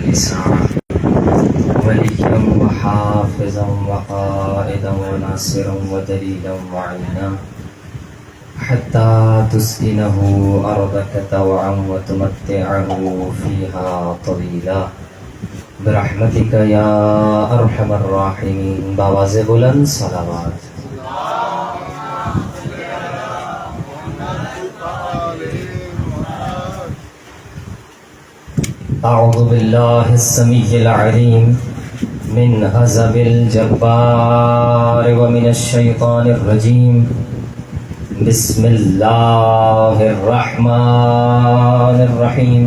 الساعة وليا وحافظا وقائدا وناصرا ودليلا وعينا حتى تسكنه أرضك طوعا وتمتعه فيها طويلا برحمتك يا أرحم الراحمين. بآواز بلند صلوات. أعوذ بالله السميع العليم من غضب الجبار ومن الشيطان الرجيم. بسم الله الرحمن الرحيم.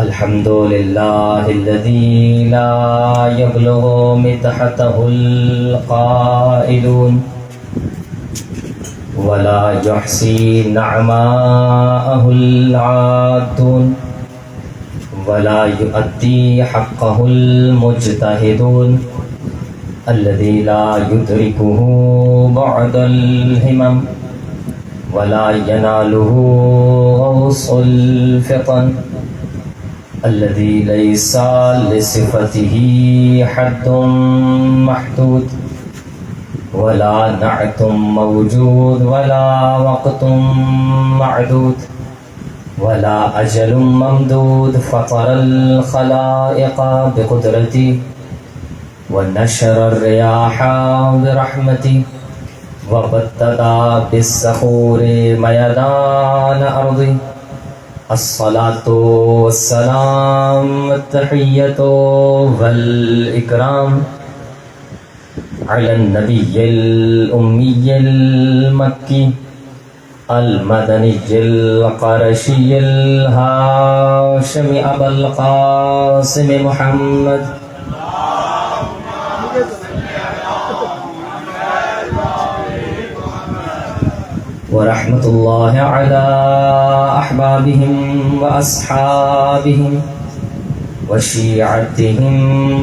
الحمد لله الذي لا يبلغ مدحته القائلون ولا يحصي نعماءه العادون ولا يؤدي حقه المجتهدون الذي لا يدركه بعد الهمم ولا يناله غوص الفطن الذي ليس لصفته حد محدود ولا نعت موجود ولا وقت معدود ولا أجل ممدود. فطر الخلائق بقدرتي ونشر الرياح برحمتي وبدد بالصخور ميدان أرضي. الصلاة والسلام التحية والإكرام على النبي الأمي المكي المدني القرشي الهاشمي أبا القاسم محمد ورحمة الله على أحبابهم وأصحابهم وشيعتهم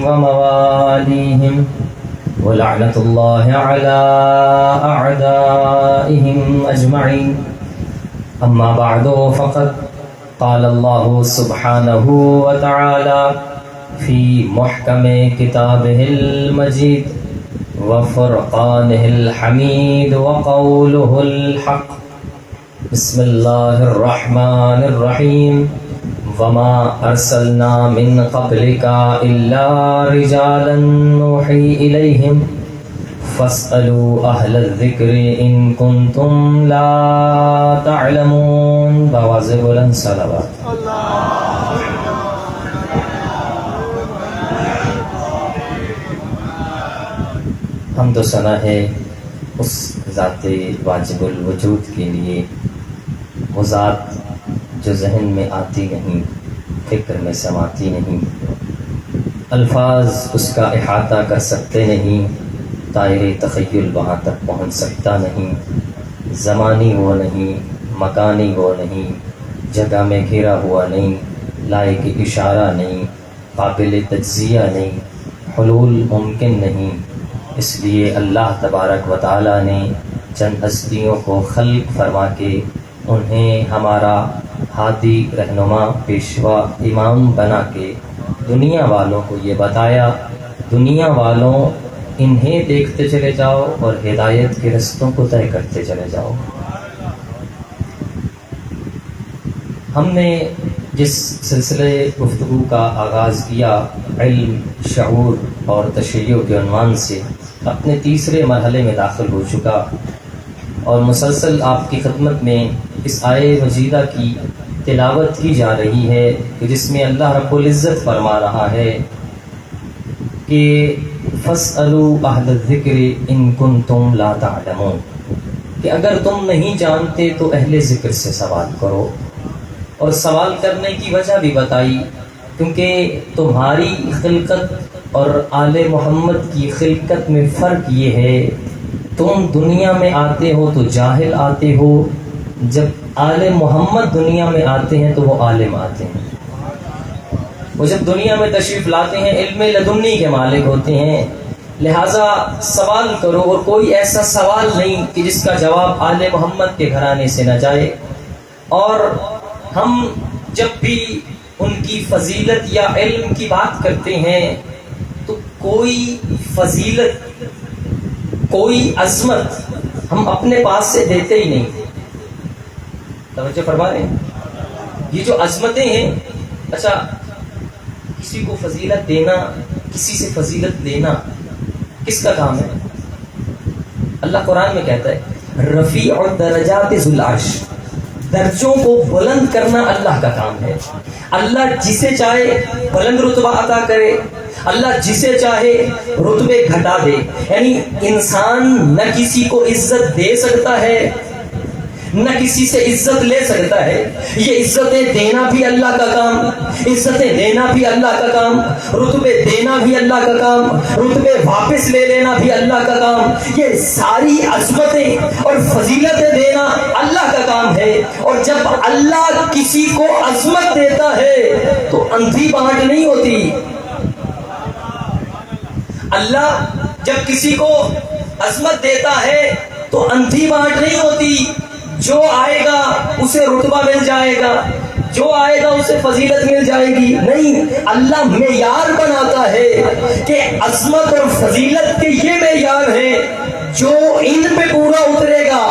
ومواليهم ولعنة الله على أعدائهم أجمعين. أما بعد فقد قال الله سبحانه وتعالى في محكم كتابه المجيد وفرقانه الحميد وقوله الحق. بسم الله الرحمن الرحيم. وما أرسلنا من قبلك إلا رجالا نوحي إليهم فاسألوا أهل الذكر إن كنتم لا تعلمون. بآواز بلند صلوات. حمد و ثنا ہے اس ذات واجب الوجود کے لیے، وہ ذات جو ذہن میں آتی نہیں، فکر میں سماتی نہیں، الفاظ اس کا احاطہ کر سکتے نہیں، دائرۂ تخیل وہاں تک پہنچ سکتا نہیں، زمانی وہ نہیں، مکانی وہ نہیں، جگہ میں گھرا ہوا نہیں، لائق اشارہ نہیں، قابل تجزیہ نہیں، حلول ممکن نہیں. اس لیے اللہ تبارک و تعالیٰ نے چند ہستیوں کو خلق فرما کے انہیں ہمارا ہادی، رہنما، پیشوا، امام بنا کے دنیا والوں کو یہ بتایا، دنیا والوں انہیں دیکھتے چلے جاؤ اور ہدایت کے رستوں کو طے کرتے چلے جاؤ. ہم نے جس سلسلے گفتگو کا آغاز کیا علم، شعور اور تشیع کے عنوان سے، اپنے تیسرے مرحلے میں داخل ہو چکا اور مسلسل آپ کی خدمت میں اس آیے مجیدہ کی تلاوت کی جا رہی ہے کہ جس میں اللہ رب العزت فرما رہا ہے کہ فَاسْأَلُوا أَهْلَ الذِّكْرِ إِن كُنتُمْ لَا تَعْلَمُونَ، کہ اگر تم نہیں جانتے تو اہل ذکر سے سوال کرو. اور سوال کرنے کی وجہ بھی بتائی، کیونکہ تمہاری خلقت اور آل محمد کی خلقت میں فرق یہ ہے، تم دنیا میں آتے ہو تو جاہل آتے ہو، جب آل محمد دنیا میں آتے ہیں تو وہ عالم آتے ہیں. وہ جب دنیا میں تشریف لاتے ہیں علم لدنی کے مالک ہوتے ہیں. لہٰذا سوال کرو، اور کوئی ایسا سوال نہیں کہ جس کا جواب آل محمد کے گھرانے سے نہ جائے. اور ہم جب بھی ان کی فضیلت یا علم کی بات کرتے ہیں تو کوئی فضیلت، کوئی عظمت ہم اپنے پاس سے دیتے ہی نہیں. توجہ فرما رہے ہیں؟ یہ جو عظمتیں ہیں، اچھا کسی کو فضیلت دینا، کسی سے فضیلت لینا کس کا کام ہے؟ اللہ قرآن میں کہتا ہے رفیع الدرجات ذو العرش، درجوں کو بلند کرنا اللہ کا کام ہے. اللہ جسے چاہے بلند رتبہ عطا کرے، اللہ جسے چاہے رتبے گھٹا دے. یعنی انسان نہ کسی کو عزت دے سکتا ہے نہ کسی سے عزت لے سکتا ہے. یہ عزتیں دینا بھی اللہ کا کام، عزتیں لینا بھی اللہ کا کام، رتبے دینا بھی اللہ کا کام، رتبے واپس لے لینا بھی اللہ کا کام. یہ ساری عظمتیں اور فضیلتیں دینا اللہ کا کام ہے. اور جب اللہ کسی کو عظمت دیتا ہے تو اندھی بانٹ نہیں ہوتی. اللہ جب کسی کو عظمت دیتا ہے تو اندھی بانٹ نہیں ہوتی. جو آئے گا اسے رتبہ مل جائے گا، جو آئے گا اسے فضیلت مل جائے گی. نہیں، اللہ معیار بناتا ہے کہ عظمت اور فضیلت کے یہ معیار ہیں، جو ان پہ پورا اترے گا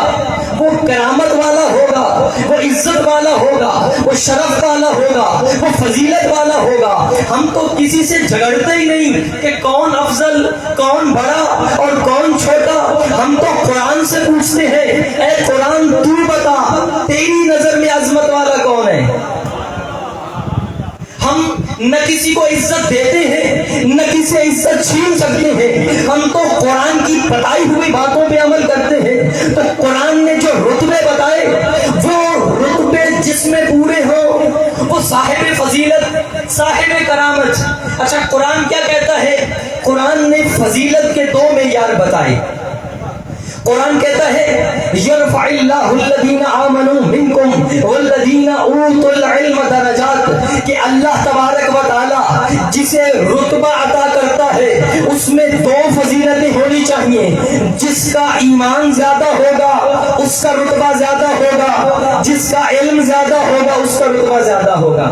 وہ کرامت والا ہوگا، وہ عزت والا ہوگا، وہ شرف والا ہوگا، وہ فضیلت والا ہوگا. ہم تو کسی سے جھگڑتے ہی نہیں کہ کون افضل، کون بڑا اور کون چھوٹا. ہم تو قرآن سے پوچھتے ہیں اے قرآن تو بتا تیری نظر میں عظمت والا کون ہے. ہم نہ کسی کو عزت دیتے ہیں نہ کسی سے عزت چھین سکتے ہیں. ہم تو قرآن کی بتائی ہوئی باتوں پہ عمل کرتے ہیں. تو قرآن نے جو رتبے بتائے وہ رتبے جس میں پورے ہوں وہ صاحب فضیلت، صاحب کرامت. اچھا قرآن کیا کہتا ہے؟ قرآن نے فضیلت کے دو معیار بتائے. قرآن کہتا ہے یرفع اللہ الذین آمنوا منکم والذین اوتوا العلم درجات، کہ اللہ تبارک و تعالی جسے رتبہ عطا کرتا ہے اس میں دو فضیلتیں ہونی چاہیے. جس کا ایمان زیادہ ہوگا اس کا رتبہ زیادہ ہوگا، جس کا علم زیادہ ہوگا اس کا رتبہ زیادہ ہوگا.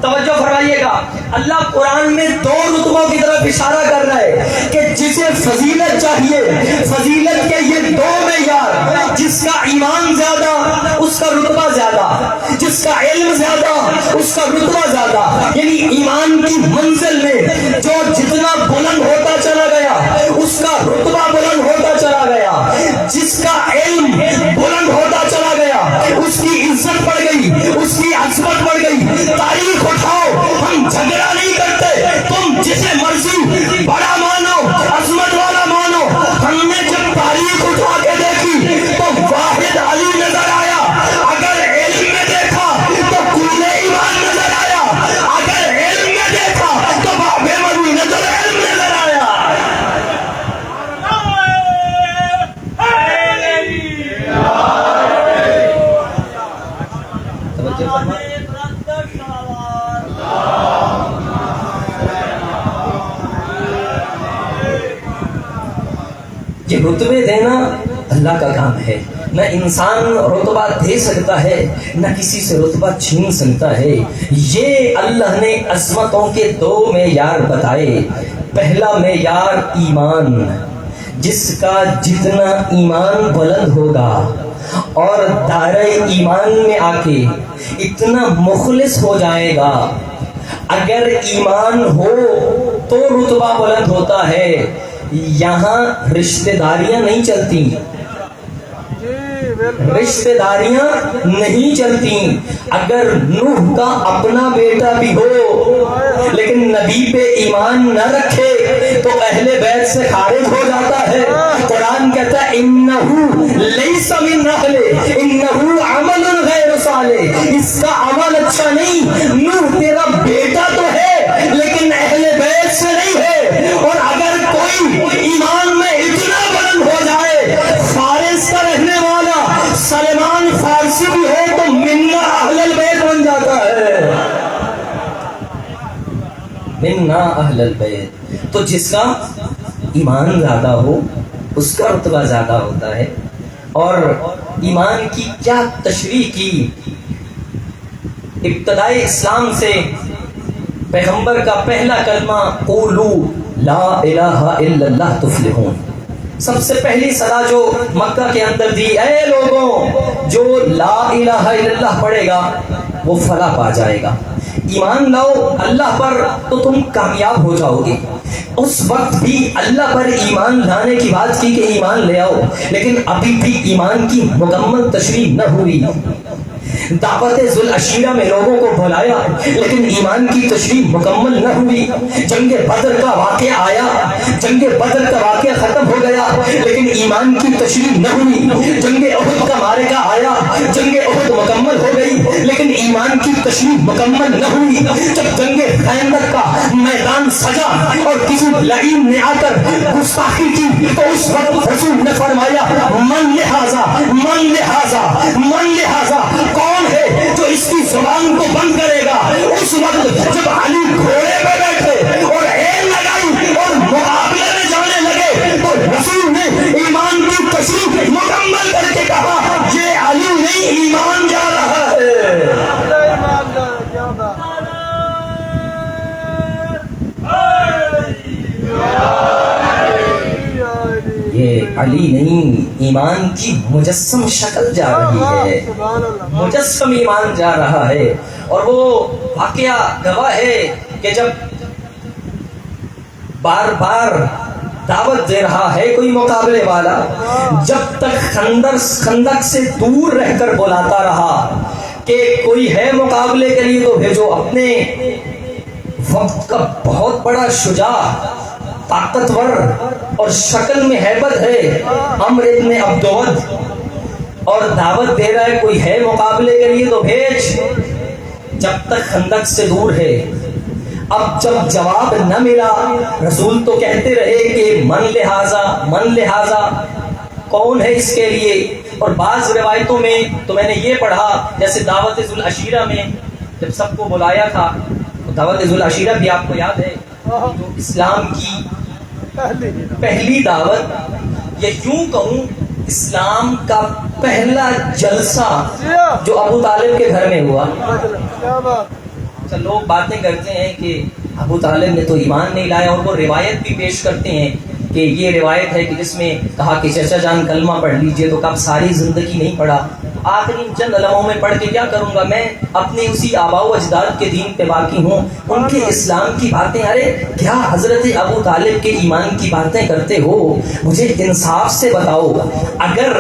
توجہ فرمائیے گا، اللہ قرآن میں دو رتبوں کی طرف اشارہ کر رہا ہے کہ جسے فضیلت چاہیے، فضیلت کے یہ دو معیار، جس کا ایمان زیادہ اس کا رتبہ زیادہ، جس کا علم زیادہ اس کا رتبہ زیادہ. یعنی ایمان کی منزل میں جو جتنا بلند ہوتا چلا گیا اس کا رتبہ بلند ہوتا چلا گیا، جس کا علم بلند ہوتا چلا گیا اس کی عزت بڑھ گئی، اس کی عظمت بڑھ گئی. تاریخ اٹھاؤ، ہم جھگڑا نہیں کرتے، تم جسے مرضی بڑا مانو، عظمت والا مانو. ہم نے جب تاریخ اٹھا کے دیکھی تو واحد علی نظر آیا. اگر علم میں دیکھا تو کل ایمان نظر آیا، اگر علم میں دیکھا تو باب مروی نظر علم نظر آیا. یہ رتبے دینا اللہ کا کام ہے. نہ انسان رتبہ دے سکتا ہے نہ کسی سے رتبہ چھین سکتا ہے. یہ اللہ نے عظمتوں کے دو معیار بتائے. پہلا معیار ایمان، جس کا جتنا ایمان بلند ہوگا اور دائرہ ایمان میں آ کے اتنا مخلص ہو جائے گا. اگر ایمان ہو تو رتبہ بلند ہوتا ہے. یہاں رشتہ داریاں نہیں چلتی، رشتہ داریاں نہیں چلتی. اگر نوح کا اپنا بیٹا بھی ہو لیکن نبی پہ ایمان نہ رکھے تو اہل بیت سے خارج ہو جاتا ہے. قرآن کہتا ہے انہ لیس من اہل انہ عمل غیر صالح، اس کا عمل اچھا نہیں. نوح تیرا بیٹا تو ہے لیکن اہل بیت سے نہیں ہے. اور اگر کوئی ایمان میں اتنا بلند ہو جائے، فارس کا رہنے والا سلمان فارسی بھی ہو تو منا اہل البیت بن جاتا ہے. منا اہل البیت. تو جس کا ایمان زیادہ ہو اس کا رتبہ زیادہ ہوتا ہے. اور ایمان کی کیا تشریح کی ابتدائی اسلام سے پیغمبر کا پہلا کلمہ قولو لا الہ الا اللہ تفلحون، سب سے پہلی صدا جو مکہ کے اندر دی، اے لوگوں جو لا الہ الا اللہ پڑھے گا وہ فلاح پا جائے گا، ایمان لاؤ اللہ پر تو تم کامیاب ہو جاؤ گے۔ اس وقت بھی اللہ پر ایمان لانے کی بات کی کہ ایمان لے آؤ، لیکن ابھی بھی ایمان کی مکمل تشریح نہ ہوئی۔ دعوت ذوالعشیرہ میں لوگوں کو بلایا لیکن ایمان کی تشریح مکمل نہ ہوئی۔ جنگ بدر کا واقعہ آیا، جنگ بدر کا واقعہ ختم ہو گیا لیکن ایمان کی تشریح نہ ہوئی۔ جنگ احد کا معرکہ آیا، جنگ احد مکمل ہو گئی لیکن ایمان کی تشریح مکمل نہ ہوئی۔ جب جنگ خندق کا میدان سجا اور کسی لعین نے آ کر گستاخی کی تو اس وقت رسول نے فرمایا من لہذا من لہذا من لہذا، کون ہے جو اس کی زبان کو بند کرے گا؟ اس وقت جب علی گھوڑے پہ بیٹھے اور ایل لگائی اور مقابلے میں جانے لگے تو رسول نے ایمان کی تشریح مکمل کر کے کہا یہ علی نہیں ایمان جا رہا ہے۔ یہ علی نہیں، ایمان کی مجسم شکل جا رہی ہے، مجسم ایمان جا رہا ہے۔ اور وہ واقعہ گواہ ہے کہ جب بار بار دعوت دے رہا ہے کوئی مقابلے والا، جب تک خندق سے دور رہ کر بلاتا رہا کہ کوئی ہے مقابلے کے لیے تو بھیجو، اپنے وقت کا بہت بڑا شجاع، طاقتور اور شکل میں ہیبت ہے عمرو ابن عبدود، اور دعوت دے رہا ہے کوئی ہے مقابلے کے لیے تو بھیج، جب تک خندق سے دور ہے۔ اب جب جواب نہ ملا رسول تو کہتے رہے کہ من لہذا کون ہے اس کے لیے۔ اور بعض روایتوں میں تو میں نے یہ پڑھا، جیسے دعوت ذوالعشیرہ میں جب سب کو بلایا تھا، دعوت ذوالعشیرہ بھی آپ کو یاد ہے جو اسلام کی پہلی دعوت، یا یوں کہوں اسلام کا پہلا جلسہ جو ابو طالب کے گھر میں ہوا۔ لوگ باتیں کرتے ہیں کہ ابو طالب نے تو ایمان نہیں لایا، اور وہ روایت بھی پیش کرتے ہیں کہ یہ روایت ہے کہ جس میں کہا کہ چچا جان کلمہ پڑھ لیجئے، تو کب ساری زندگی نہیں پڑھا، آخری چند لمحوں میں پڑھ کے کیا کروں گا، میں اپنے اسی آباء و اجداد کے دین پہ باقی ہوں، ان کے اسلام کی باتیں، ارے کیا حضرت ابو طالب کے ایمان کی باتیں کرتے ہو، مجھے انصاف سے بتاؤ، اگر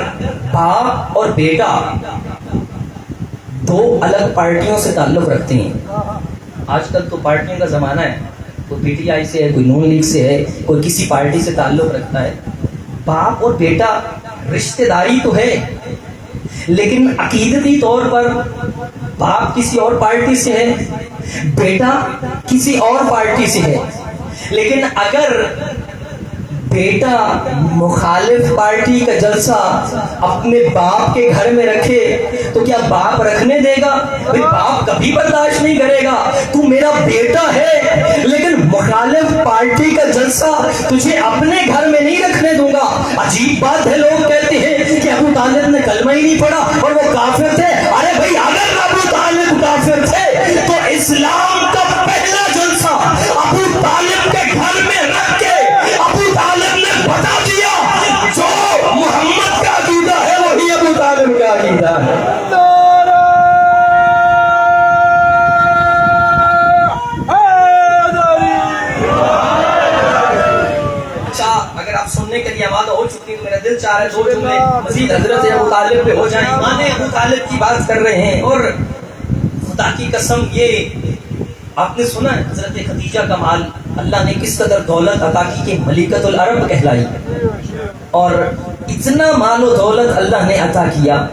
باپ اور بیٹا دو الگ پارٹیوں سے تعلق رکھتے ہیں، آج کل تو پارٹیوں کا زمانہ ہے، کوئی پی ٹی آئی سے ہے، کوئی نون لیگ سے ہے، کوئی کسی پارٹی سے تعلق رکھتا ہے، باپ اور بیٹا رشتہ داری تو ہے لیکن عقیدتی طور پر باپ کسی اور پارٹی سے ہے، بیٹا کسی اور پارٹی سے ہے، لیکن اگر بیٹا مخالف پارٹی کا جلسہ اپنے باپ کے گھر میں رکھے تو کیا باپ رکھنے دے گا؟ باپ کبھی برداشت نہیں کرے گا، تو میرا بیٹا ہے لیکن مخالف پارٹی کا جلسہ تجھے اپنے گھر میں نہیں رکھنے دوں گا۔ عجیب بات ہے، لوگ کہتے ہیں کہ ابو طالب نے کلمہ ہی نہیں پڑھا اور وہ کافر تھے۔ ارے بھائی اگر ابو طالب کافر تھے تو اسلام کا پہلا جلسہ ابو طالب کے گھر میں رکھ کے ابو طالب نے بتا دیا جو محمد کا عقیدہ ہے وہی ابو طالب کا عقیدہ ہے۔ اگر آپ سننے کے لیے آمادہ ہو چکی تو میرا دل چاہ رہا ہے دو جملے مزید حضرت ابو طالب پہ ہو جائیں۔ ایمان ابو طالب کی بات کر رہے ہیں، اور خدا کی قسم یہ آپ نے سنا ہے حضرت خدیجہ کا مال اللہ نے کس قدر دولت عطا کی کہ ملکۃ العرب کہلائی، اور اتنا مال و دولت اللہ نے عطا کیا۔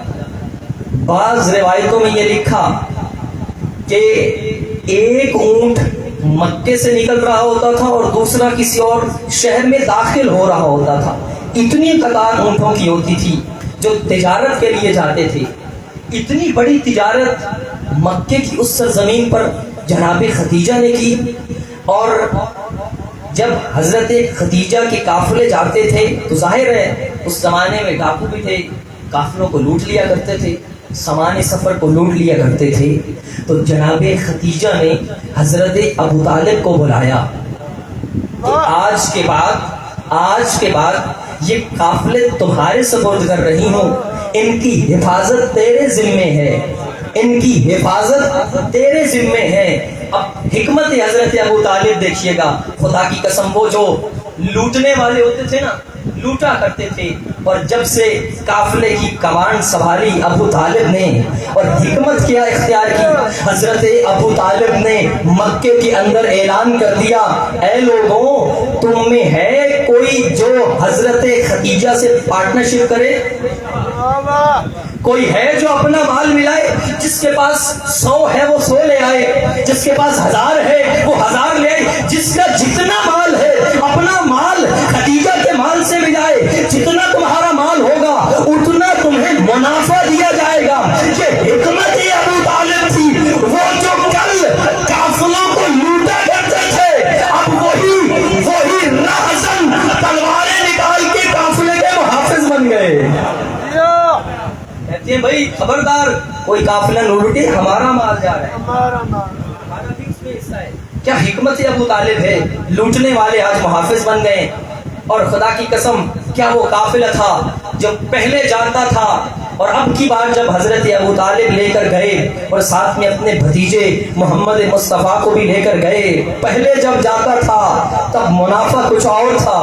بعض روایتوں میں یہ لکھا کہ ایک اونٹ مکے سے نکل رہا ہوتا تھا اور دوسرا کسی اور شہر میں داخل ہو رہا ہوتا تھا، اتنی قطار اونٹوں کی ہوتی تھی جو تجارت کے لیے جاتے تھے۔ اتنی بڑی تجارت مکے کی اس سرزمین پر جناب خدیجہ نے کی، اور جب حضرت خدیجہ کے قافلے جاتے تھے تو ظاہر ہے اس زمانے میں ڈاکو بھی تھے، قافلوں کو لوٹ لیا کرتے تھے، سامان سفر کو لوٹ لیا کرتے تھے، تو جناب ختیجہ نے حضرت ابو طالب کو بلایا کہ آج کے بعد یہ قافلے تمہارے سپرد کر رہی ہوں، ان کی حفاظت تیرے ذمے ہے، ان کی حفاظت تیرے ذمے ہے۔ اب حکمت حضرت ابو طالب دیکھیے گا، خدا کی قسم وہ جو لوٹنے والے ہوتے تھے نا، لوٹا کرتے تھے، اور جب سے قافلے کی کمان سنبھالی ابو طالب نے، اور حکمت کیا اختیار کی، حضرت ابو طالب نے مکے کے اندر اعلان کر دیا، اے لوگوں تم میں ہے کوئی جو حضرت ختیجہ سے پارٹنرشپ کرے؟ کوئی ہے جو اپنا مال ملائے؟ جس کے پاس 100 ہے وہ 100 لے آئے، جس کے پاس 1000 ہے وہ 1000 لے آئے، جس کا جتنا مال ہے اپنا مال ختیجہ کے مال سے ملائے، جتنا تمہارا مال ہوگا اتنا تمہیں منافع دیا جائے گا۔ یہ حکمت ابو طالب تھی، وہ جو کل قافلوں کو لوٹا کرتے تھے، اب وہی راہزن تلواریں نکال کے قافلے کے محافظ بن گئے۔ کہتے ہیں بھائی خبردار، کوئی قافلہ نہ لوٹے، ہمارا مال جا رہا ہے، ہمارا بھی اس میں حصہ ہے۔ کیا حکمت ابو طالب ہے، لوٹنے والے آج محافظ بن گئے۔ اور خدا کی قسم کیا وہ قافلہ تھا جو پہلے جاتا تھا، اور اب کی بار جب حضرت ابو طالب لے کر گئے اور ساتھ میں اپنے بھتیجے محمد مصطفیٰ کو بھی لے کر گئے، پہلے جب جاتا تھا تب منافع کچھ اور تھا،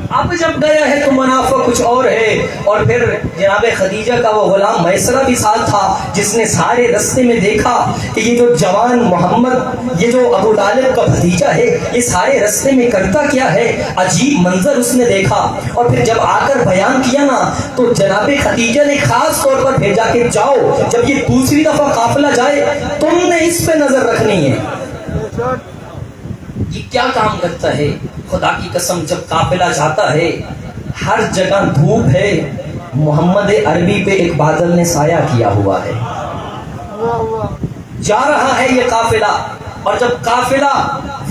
اب جب گیا ہے تو منافع کچھ اور ہے۔ اور پھر جناب خدیجہ کا وہ غلام میسرہ بھی ساتھ تھا، جس نے سارے رستے میں دیکھا کہ یہ جو جوان محمد، یہ جو ابو طالب کا بھتیجا ہے، یہ سارے رستے میں کرتا کیا ہے، عجیب منظر اس نے دیکھا۔ اور پھر جب آ کر بیان کیا نا، تو جناب خدیجہ نے خاص طور پر بھیجا کہ جاؤ، جب یہ دوسری دفعہ قافلہ جائے تم نے اس پہ نظر رکھنی ہے۔ یہ کیا کام کرتا ہے، خدا کی قسم جب قافلہ جاتا ہے ہر جگہ دھوپ ہے، محمد عربی پہ ایک بادل نے سایہ کیا ہوا ہے، جا رہا ہے یہ قافلہ۔ اور جب قافلہ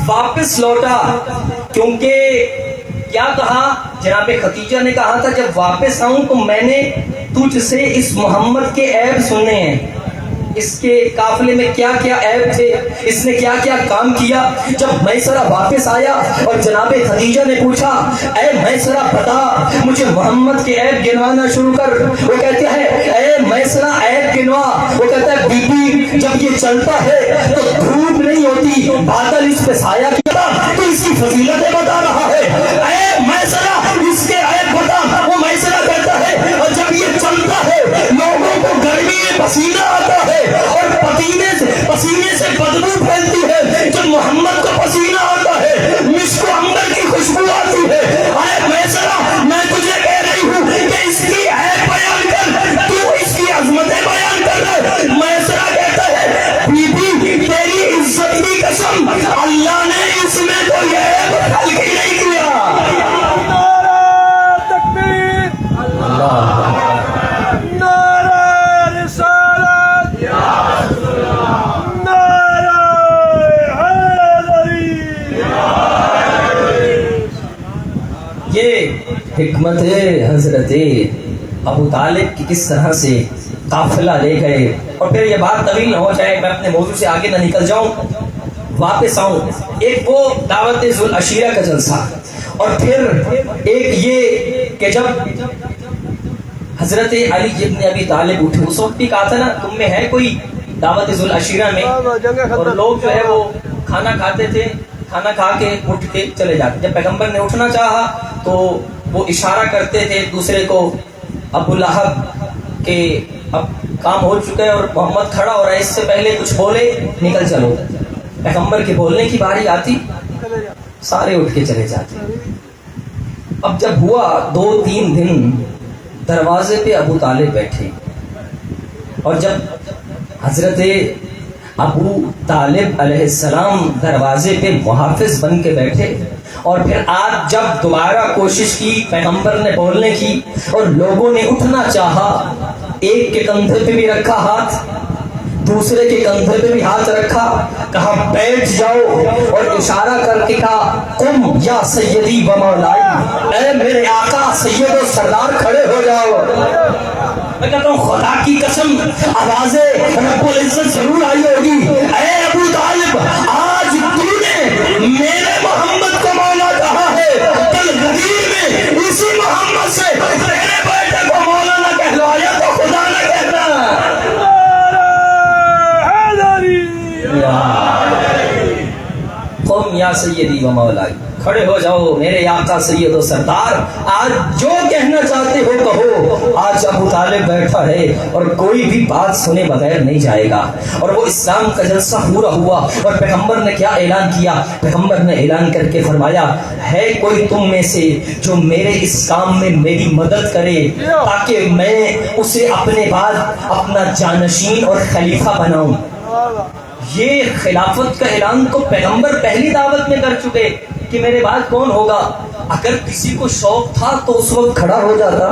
واپس لوٹا، کیونکہ کیا کہا جناب ختیجہ نے کہا تھا جب واپس آؤں تو میں نے تجھ سے اس محمد کے عیب سننے ہیں، اس کے قافلے میں کیا کیا عیب تھے، اس نے کیا کیا کام کیا۔ جب میسرہ واپس آیا اور جناب خدیجہ نے پوچھا، اے میسرہ بتا مجھے محمد کے عیب گنوانا شروع کر، وہ کہتے ہیں اے میسرہ عیب گنوا، وہ کہتا ہے بی بی جب یہ چلتا ہے تو دھوپ نہیں ہوتی، بادل اس پہ سایہ کیا، تو اس کی فضیلتیں بتا رہا ہے، اے میسرہ اس کے عیب بتا۔ وہ میسرہ کہتا ہے اور جب یہ چلتا ہے لوگوں کو گرمی میں پسینہ آتا ہے اور پسینے سے بدبو پھیلتی ہے، جب محمد کو پسینہ آتا ہے مشک و عنبر کی خوشبو آتی ہے۔ اے میسرہ میں تجھے کہہ رہی ہوں کہ اس کی عیب بیان کر، تو اس کی عظمتیں بیان کر رہے۔ میسرہ کہتا ہے بی بی تیری عزت کی قسم اللہ نے اس میں تو یہ عیب ہلکی نہیں کیا۔ نعرہ تکبیر، اللہ حکمت حضرت ابو طالب کی کس طرح سے قافلہ لے گئے۔ اور پھر یہ بات طویل نہ ہو جائے، میں اپنے موضوع سے آگے نہ نکل جاؤں، واپس آؤں۔ ایک وہ دعوت ذوالعشیرہ کا جلسہ، اور پھر ایک یہ کہ جب حضرت علی ابن ابی طالب اٹھے، اس وقت بھی کہا تھا نا تم میں ہے کوئی دعوت ذوالعشیرہ میں، اور لوگ جو ہے وہ کھانا کھاتے تھے، کھانا کھا کے اٹھ کے چلے جاتے۔ جب پیغمبر نے اٹھنا چاہا تو وہ اشارہ کرتے تھے دوسرے کو، ابو لہب کہ اب کام ہو چکا ہے اور محمد کھڑا ہو رہا ہے، اس سے پہلے کچھ بولے نکل چلو۔ پیغمبر کے بولنے کی باری آتی سارے اٹھ کے چلے جاتے۔ اب جب ہوا 2-3 دن دروازے پہ ابو طالب بیٹھے، اور جب حضرت ابو طالب علیہ السلام دروازے پہ محافظ بن کے بیٹھے، اور پھر آج جب دوبارہ کوشش کی پیغمبر نے بولنے کی اور لوگوں نے اٹھنا چاہا، ایک کے کندھے پہ بھی رکھا ہاتھ، دوسرے کے کندھے پہ بھی ہاتھ رکھا، کہا بیٹھ جاؤ، اور اشارہ کر کے کہا قم یا سیدی و مولائی، اے میرے آقا سید و سردار کھڑے ہو جاؤ۔ میں کہتا ہوں خدا کی قسم آواز رب العزت ضرور آئی ہوگی، اے ابو طالب آج تو نے میرے محمد کو مولا کہا ہے، کل غدیر میں اسی محمد سے تیرے بیٹے کو مولا نہ کہلوایا تو خدا نہ کہتا۔ قم یا سیدی و مولائی، کھڑے ہو جاؤ میرے آقا سید و سردار، آج جو کہنا چاہتے ہو کہو۔ آج ابو طالب بیٹھا ہے اور کوئی بھی بات سنے بغیر نہیں جائے گا، اور وہ اسلام کا جلسہ پورا ہوا اور پیغمبر نے کیا اعلان کیا؟ پیغمبر نے اعلان کر کے فرمایا ہے کوئی تم میں سے جو میرے اس کام میں میری مدد کرے تاکہ میں اسے اپنے بعد اپنا جانشین اور خلیفہ بناؤں۔ یہ خلافت کا اعلان تو پیغمبر پہلی دعوت میں کر چکے کہ میرے بعد کون ہوگا۔ اگر کسی کو شوق تھا تو اس وقت کھڑا ہو جاتا،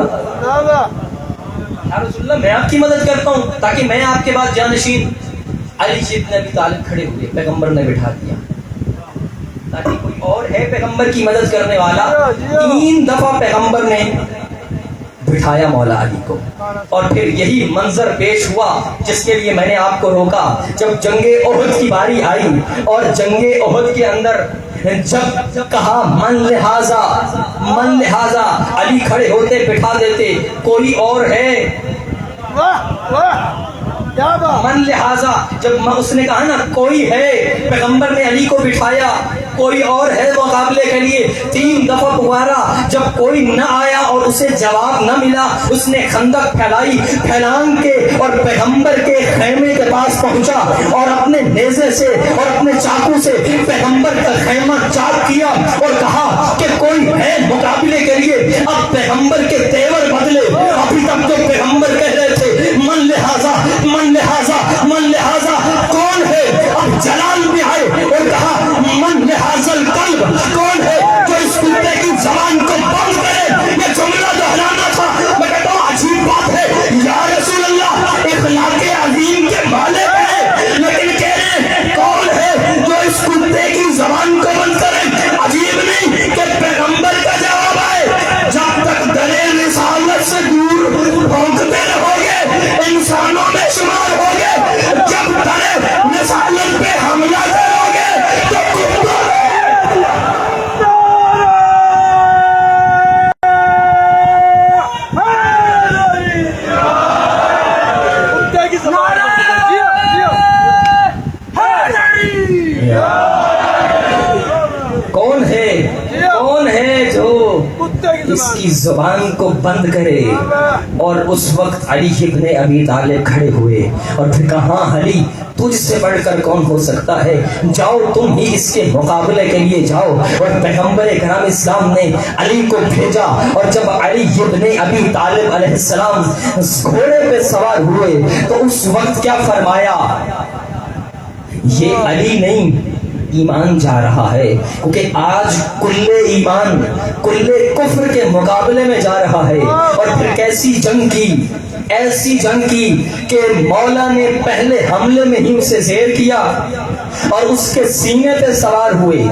یا رسول اللہ میں آپ کی مدد کرتا ہوں تاکہ میں آپ کے بعد جانشین۔ علی ابن ابی طالب کھڑے ہوئے، پیغمبر نے بٹھا دیا تاکہ کوئی اور ہے پیغمبر کی مدد کرنے والا۔ 3 دفعہ پیغمبر نے بٹھایا مولا علی کو، اور پھر یہی منظر پیش ہوا جس کے لیے میں نے آپ کو روکا۔ جب جنگ احد کی باری آئی اور جنگ احد کے اندر جب کہا من لہذا علی کھڑے ہوتے بٹھا دیتے، کوئی اور ہے من لہذا، جب اس نے کہا نا کوئی ہے، پیغمبر نے علی کو بٹھایا، کوئی اور ہے مقابلے کے لیے، 3 دفعہ پکارا، جب کوئی نہ آیا اور اسے جواب نہ ملا، اس نے خندق پھیلائی، پھیلان کے اور پیغمبر کے خیمے کے پاس پہنچا اور اپنے نیزے سے اور اپنے چاقو سے پیغمبر کا خیمہ چاک کیا اور کہا کہ کوئی ہے مقابلے کے لیے۔ اب پیغمبر کے تیور بدلے، ابھی تک تو پیغمبر کہہ رہے تھے من لہذا من لہذا من لہذا، کون ہے؟ اب جلال بھی آئے اور کہا من لہذا القلب، کون ہے جو اس کتے کی زبان کو بند کرے؟ یہ جملہ دہرانا تھا۔ میں کہتا ہوں عجیب بات ہے، یا رسول اللہ اخلاق عظیم کے مالک ہیں، لیکن کہہ رہے ہیں کون ہے جو اس کتے کی زبان کو بند کرے؟ عجیب نہیں کہ پیغمبر کا جواب آئے، جب تک درے رسالت سے دور بھونکتے رہو گے انسانوں میں شمار ہوگے، جب درے رسالت پہ حملہ کرو گے تو کتوں کون ہے جو اس کی زبان کو بند کرے؟ اور اس وقت علی ابن ابی طالب کھڑے ہوئے اور پھر کہا علی تجھ سے بڑھ کر کون ہو سکتا ہے، جاؤ تم ہی اس کے مقابلے کے لیے جاؤ۔ اور پیغمبر کرام اسلام نے علی کو بھیجا، اور جب علی ابن ابی طالب علیہ السلام گھوڑے پہ سوار ہوئے تو اس وقت کیا فرمایا؟ یہ علی نہیں ایمان جا رہا ہے، کیونکہ آج کل ایمان کل کفر کے مقابلے میں جا رہا ہے۔ اور پھر کیسی جنگ کی، ایسی جنگ کی کہ مولا نے پہلے حملے میں ہی اسے زیر کیا اور اس کے سینے پہ سوار ہوئے،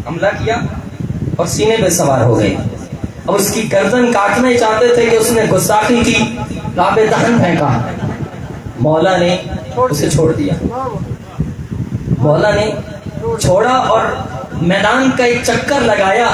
حملہ کیا اور سینے پہ سوار ہو گئے۔ اب اس کی گردن کاٹنا ہی چاہتے تھے کہ اس نے گستاخی کی، راب دہن پھینکا، مولا نے اسے چھوڑ دیا۔ مولا نے چھوڑا اور میدان کا ایک چکر لگایا،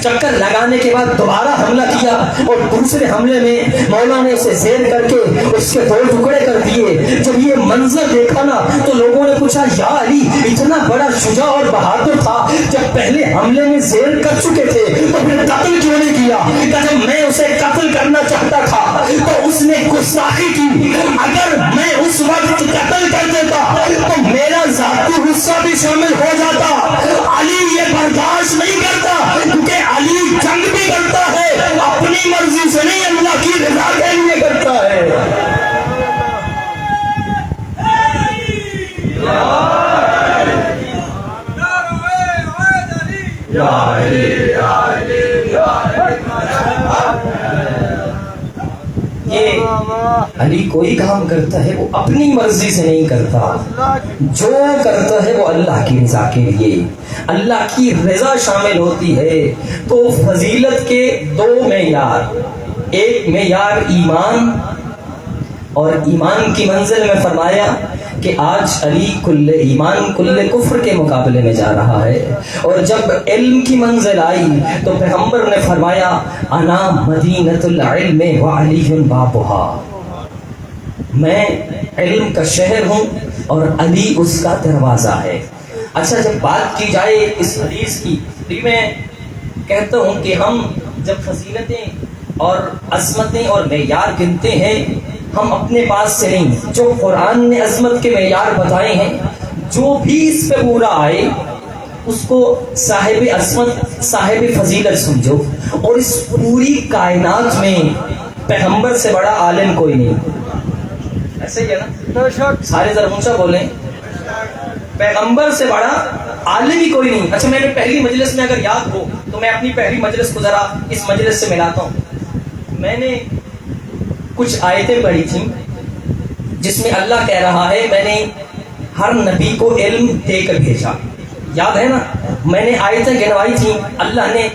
چکر لگانے کے بعد دوبارہ حملہ کیا، اور دوسرے حملے میں مولا نے اسے زیر کر کے اس کے 2 ٹکڑے کر دیے۔ جب یہ منظر دیکھا نا تو لوگوں نے پوچھا یا علی اتنا بڑا شجاع اور بہادر تھا، جب پہلے حملے میں زیر کر چکے تھے تو پھر قتل کیوں نہیں کیا؟ کہ جب میں اسے قتل کرنا چاہتا تھا تو اس نے گستاخی کی، اگر میں اس وقت قتل کر دیتا تو میرا ذاتی غصہ بھی شامل ہو جاتا۔ علی یہ برداشت نہیں کرتا، کیونکہ علی جنگ بھی کرتا ہے، اپنی مرضی سے نہیں، اللہ کی رضا کے لیے کرتا ہے۔ یہ علی کوئی کام کرتا ہے وہ اپنی مرضی سے نہیں کرتا، جو کرتا ہے وہ اللہ کی رضا کے لیے، اللہ کی رضا شامل ہوتی ہے۔ تو فضیلت کے 2 معیار، ایک معیار ایمان اور ایمان کی منزل میں فرمایا کہ آج علی کل ایمان کل کفر کے مقابلے میں جا رہا ہے، اور جب علم کی منزل آئی تو پیغمبر نے فرمایا انا مدینۃ العلم وعلی بابھا، میں علم کا شہر ہوں اور علی اس کا دروازہ ہے۔ اچھا، جب بات کی جائے اس حدیث کی تو میں کہتا ہوں کہ ہم جب فضیلتیں اور عظمتیں اور معیار گنتے ہیں ہم اپنے پاس سے نہیں، جو قرآن نے عظمت کے معیار بتائے ہیں جو بھی اس پہ پورا آئے اس کو صاحب عظمت صاحب فضیلت سمجھو، اور اس پوری کائنات میں پیغمبر سے بڑا عالم کوئی نہیں، ایسے ہی ہے نا؟ سارے ذرا اونچا بولیں، پیغمبر سے بڑا عالم ہی کوئی نہیں۔ اچھا، میں نے پہلی مجلس میں اگر یاد ہو تو میں اپنی پہلی مجلس کو ذرا اس مجلس سے ملاتا ہوں۔ میں نے کچھ آیتیں پڑھی تھیں جس میں اللہ کہہ رہا ہے میں نے ہر نبی کو علم دے کر بھیجا، یاد ہے نا؟ میں نے آیتیں گنوائی تھیں، اللہ نے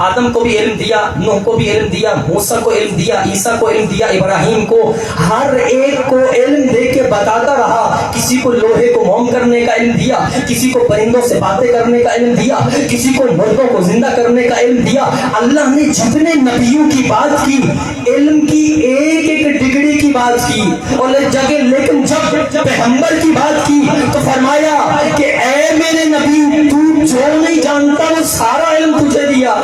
آدم کو بھی علم دیا، نوح کو بھی علم دیا، موسیٰ کو علم دیا، عیسیٰ کو علم دیا، ابراہیم کو، ہر ایک کو علم دے کے بتاتا رہا۔ کسی کو لوہے کو موم کرنے کا علم دیا، کسی کو پرندوں سے باتیں کرنے کا علم دیا، کسی کو مردوں کو زندہ کرنے کا علم دیا۔ اللہ نے جتنے نبیوں کی بات کی علم کی ایک ایک ڈگری کی بات کی، اور جگہ لیکن جب پیغمبر کی بات کی تو فرمایا کہ اے میرے نبی تو جو نہیں جانتا وہ سارا علم تجھے دیا۔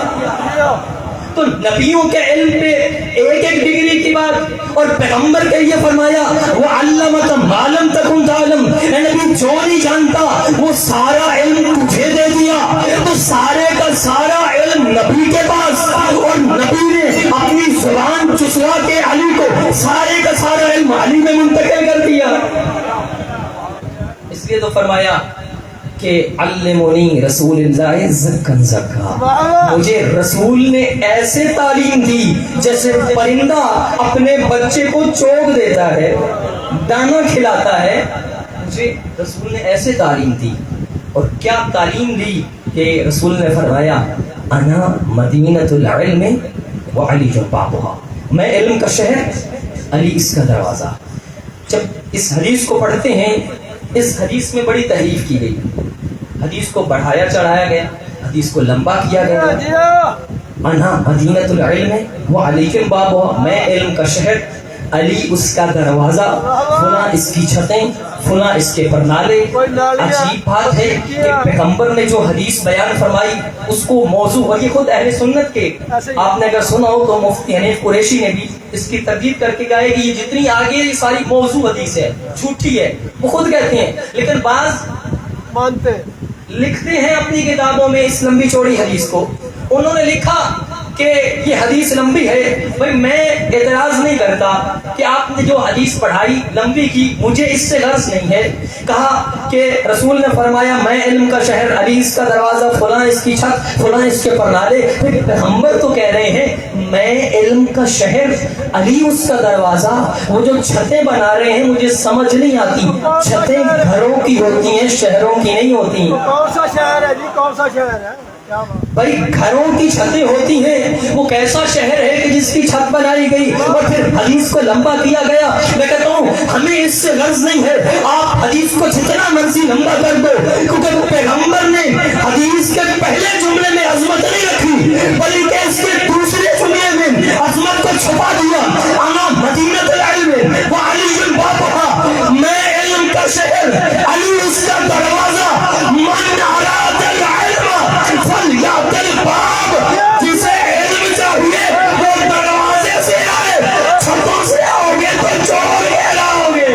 تو نبیوں کے علم پہ ایک ایک ڈگری کی بات، اور پیغمبر کے لیے فرمایا وَعَلَّمَكَ مَا لَمْ تَكُنْ تَعْلَمْ، اے نبی جو نہیں جانتا وہ سارا علم تجھے دے دیا۔ تو سارے کا سارا علم نبی کے پاس، اور نبی نے اپنی زبان چسوا کے علی کو سارے کا سارا علم علی میں منتقل کر دیا۔ اس لیے تو فرمایا کہ علمونی رسول اللہ زکن زکا، مجھے رسول نے ایسے تعلیم دی جیسے پرندہ اپنے بچے کو چوگ دیتا ہے، دانا کھلاتا ہے، مجھے رسول نے ایسے تعلیم دی۔ اور کیا تعلیم دی کہ رسول نے فرمایا انا مدینۃ العلم وعلی بابھا، میں علم کا شہر، علی اس کا دروازہ۔ جب اس حدیث کو پڑھتے ہیں اس حدیث میں بڑی تعریف کی گئی، حدیث کو بڑھایا چڑھایا گیا، حدیث کو لمبا کیا گیا۔ انا مدینۃ العلم وعلی بابھا، میں علم کا شہر، علی اس کا دروازہ، فلاں اس کی چھتیں، فلاں اس کے پرنالے۔ عجیب بات ہے کہ پیغمبر نے جو حدیث بیان فرمائی اس کو موضوع، اور یہ خود اہل سنت کے، آپ نے اگر سنا ہو تو مفتی حنیف قریشی نے بھی اس کی تردید کر کے کہا ہے کہ یہ جتنی آگے یہ ساری موضوع حدیث ہے، جھوٹی ہے، وہ خود کہتے ہیں، لیکن بعض مانتے لکھتے ہیں اپنی کتابوں میں اس لمبی چوڑی حدیث کو۔ انہوں نے لکھا کہ یہ حدیث لمبی ہے، بھائی میں اعتراض نہیں کرتا کہ آپ نے جو حدیث پڑھائی لمبی کی، مجھے اس سے غرض نہیں ہے۔ کہا کہ رسول نے فرمایا میں علم کا شہر، علی اس کا دروازہ، فلاں اس کی چھت، فلاں اس کے پرنالے۔ پھر پیغمبر تو کہہ رہے ہیں میں علم کا شہر، علی اس کا دروازہ۔ وہ جو چھتیں بنا رہے ہیں مجھے سمجھ نہیں آتی، چھتیں گھروں کی ہوتی ہیں، شہروں کی نہیں ہوتی۔ کون سا شہر ہے جی، کون سا شہر ہے؟ بھائی گھروں کی چھتیں ہوتی ہیں، وہ کیسا شہر ہے کہ جس کی چھت بنائی گئی اور پھر حدیث کو لمبا کیا گیا۔ میں کہتا ہوں ہمیں اس سے غرض نہیں ہے، آپ حدیث کو جتنا مرضی لمبا کر دو، کیونکہ پیغمبر نے حدیث کے پہلے جملے میں عظمت نہیں رکھی بلکہ اس کے دوسرے جملے میں عظمت کو چھپا دیا۔ انا مدینۃ العلم وعلی بابھا، میں علم کا شہر، علی اس کا دروازہ۔ من اراد العلم فلیأت الباب، جسے علم چاہیے وہ دروازے سے آئے، چھتوں سے آؤ گے تو چور کے لاؤ گے۔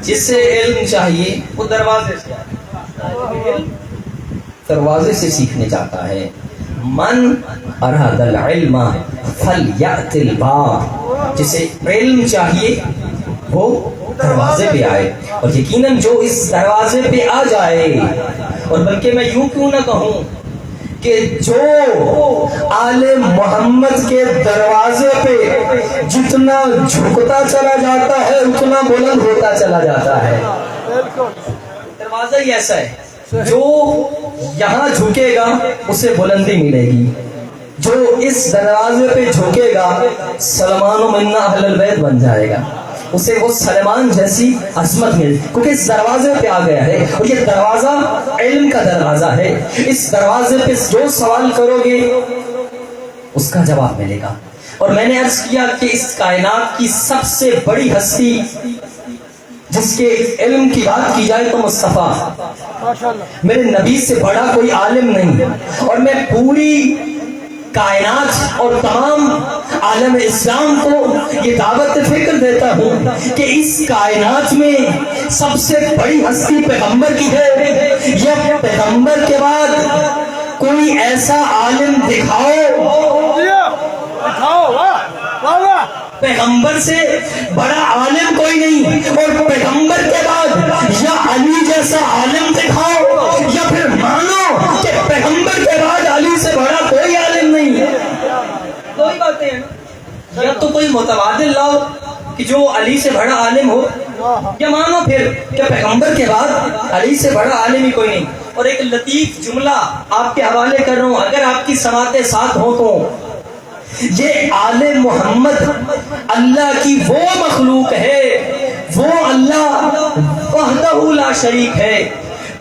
جسے علم چاہیے وہ دروازے سے آئے، دروازے سے سیکھنے جاتا ہے۔ من اراد العلم فلیأت الباب، جسے علم چاہیے وہ دروازے پہ آئے، اور یقیناً جو اس دروازے پہ آ جائے، اور بلکہ میں یوں کیوں نہ کہوں کہ جو آل محمد کے دروازے پہ جتنا جھکتا چلا جاتا ہے اتنا بلند ہوتا چلا جاتا ہے۔ دروازہ ہی ایسا ہے جو یہاں جھکے گا اسے بلندی ملے گی، جو اس دروازے پہ جھکے گا سلمان و منا اہل البیت بن جائے گا، اسے وہ سلمان جیسی عظمت ملے، کیونکہ اس دروازے پہ آ گیا ہے، اور یہ دروازہ علم کا دروازہ ہے۔ اس دروازے پہ جو سوال کرو گے اس کا جواب ملے گا۔ اور میں نے عرض کیا کہ اس کائنات کی سب سے بڑی ہستی جس کے علم کی بات کی جائے تو مصطفیٰ، میرے نبی سے بڑا کوئی عالم نہیں، اور میں پوری کائنات اور تمام عالم اسلام کو یہ دعوت فکر دیتا ہوں کہ اس کائنات میں سب سے بڑی ہستی پیغمبر کی ہے، یا پیغمبر کے بعد کوئی ایسا عالم دکھاؤ، پیغمبر سے بڑا عالم کوئی نہیں، اور پیغمبر کے بعد یا علی جیسا عالم دکھاؤ یا پھر مانو کہ پیغمبر کے بعد علی سے بڑا کوئی عالم نہیں ہے۔ کوئی باتیں ہیں نا، یا تو کوئی متبادل لاؤ کہ جو علی سے بڑا عالم ہو، یا مانو پھر کہ پیغمبر کے بعد علی سے بڑا عالم ہی کوئی نہیں۔ اور ایک لطیف جملہ آپ کے حوالے کر رہا ہوں، اگر آپ کی سماعتیں ساتھ ہوں تو یہ آل محمد اللہ کی وہ مخلوق ہے، وہ اللہ وحدہ لا شریک ہے،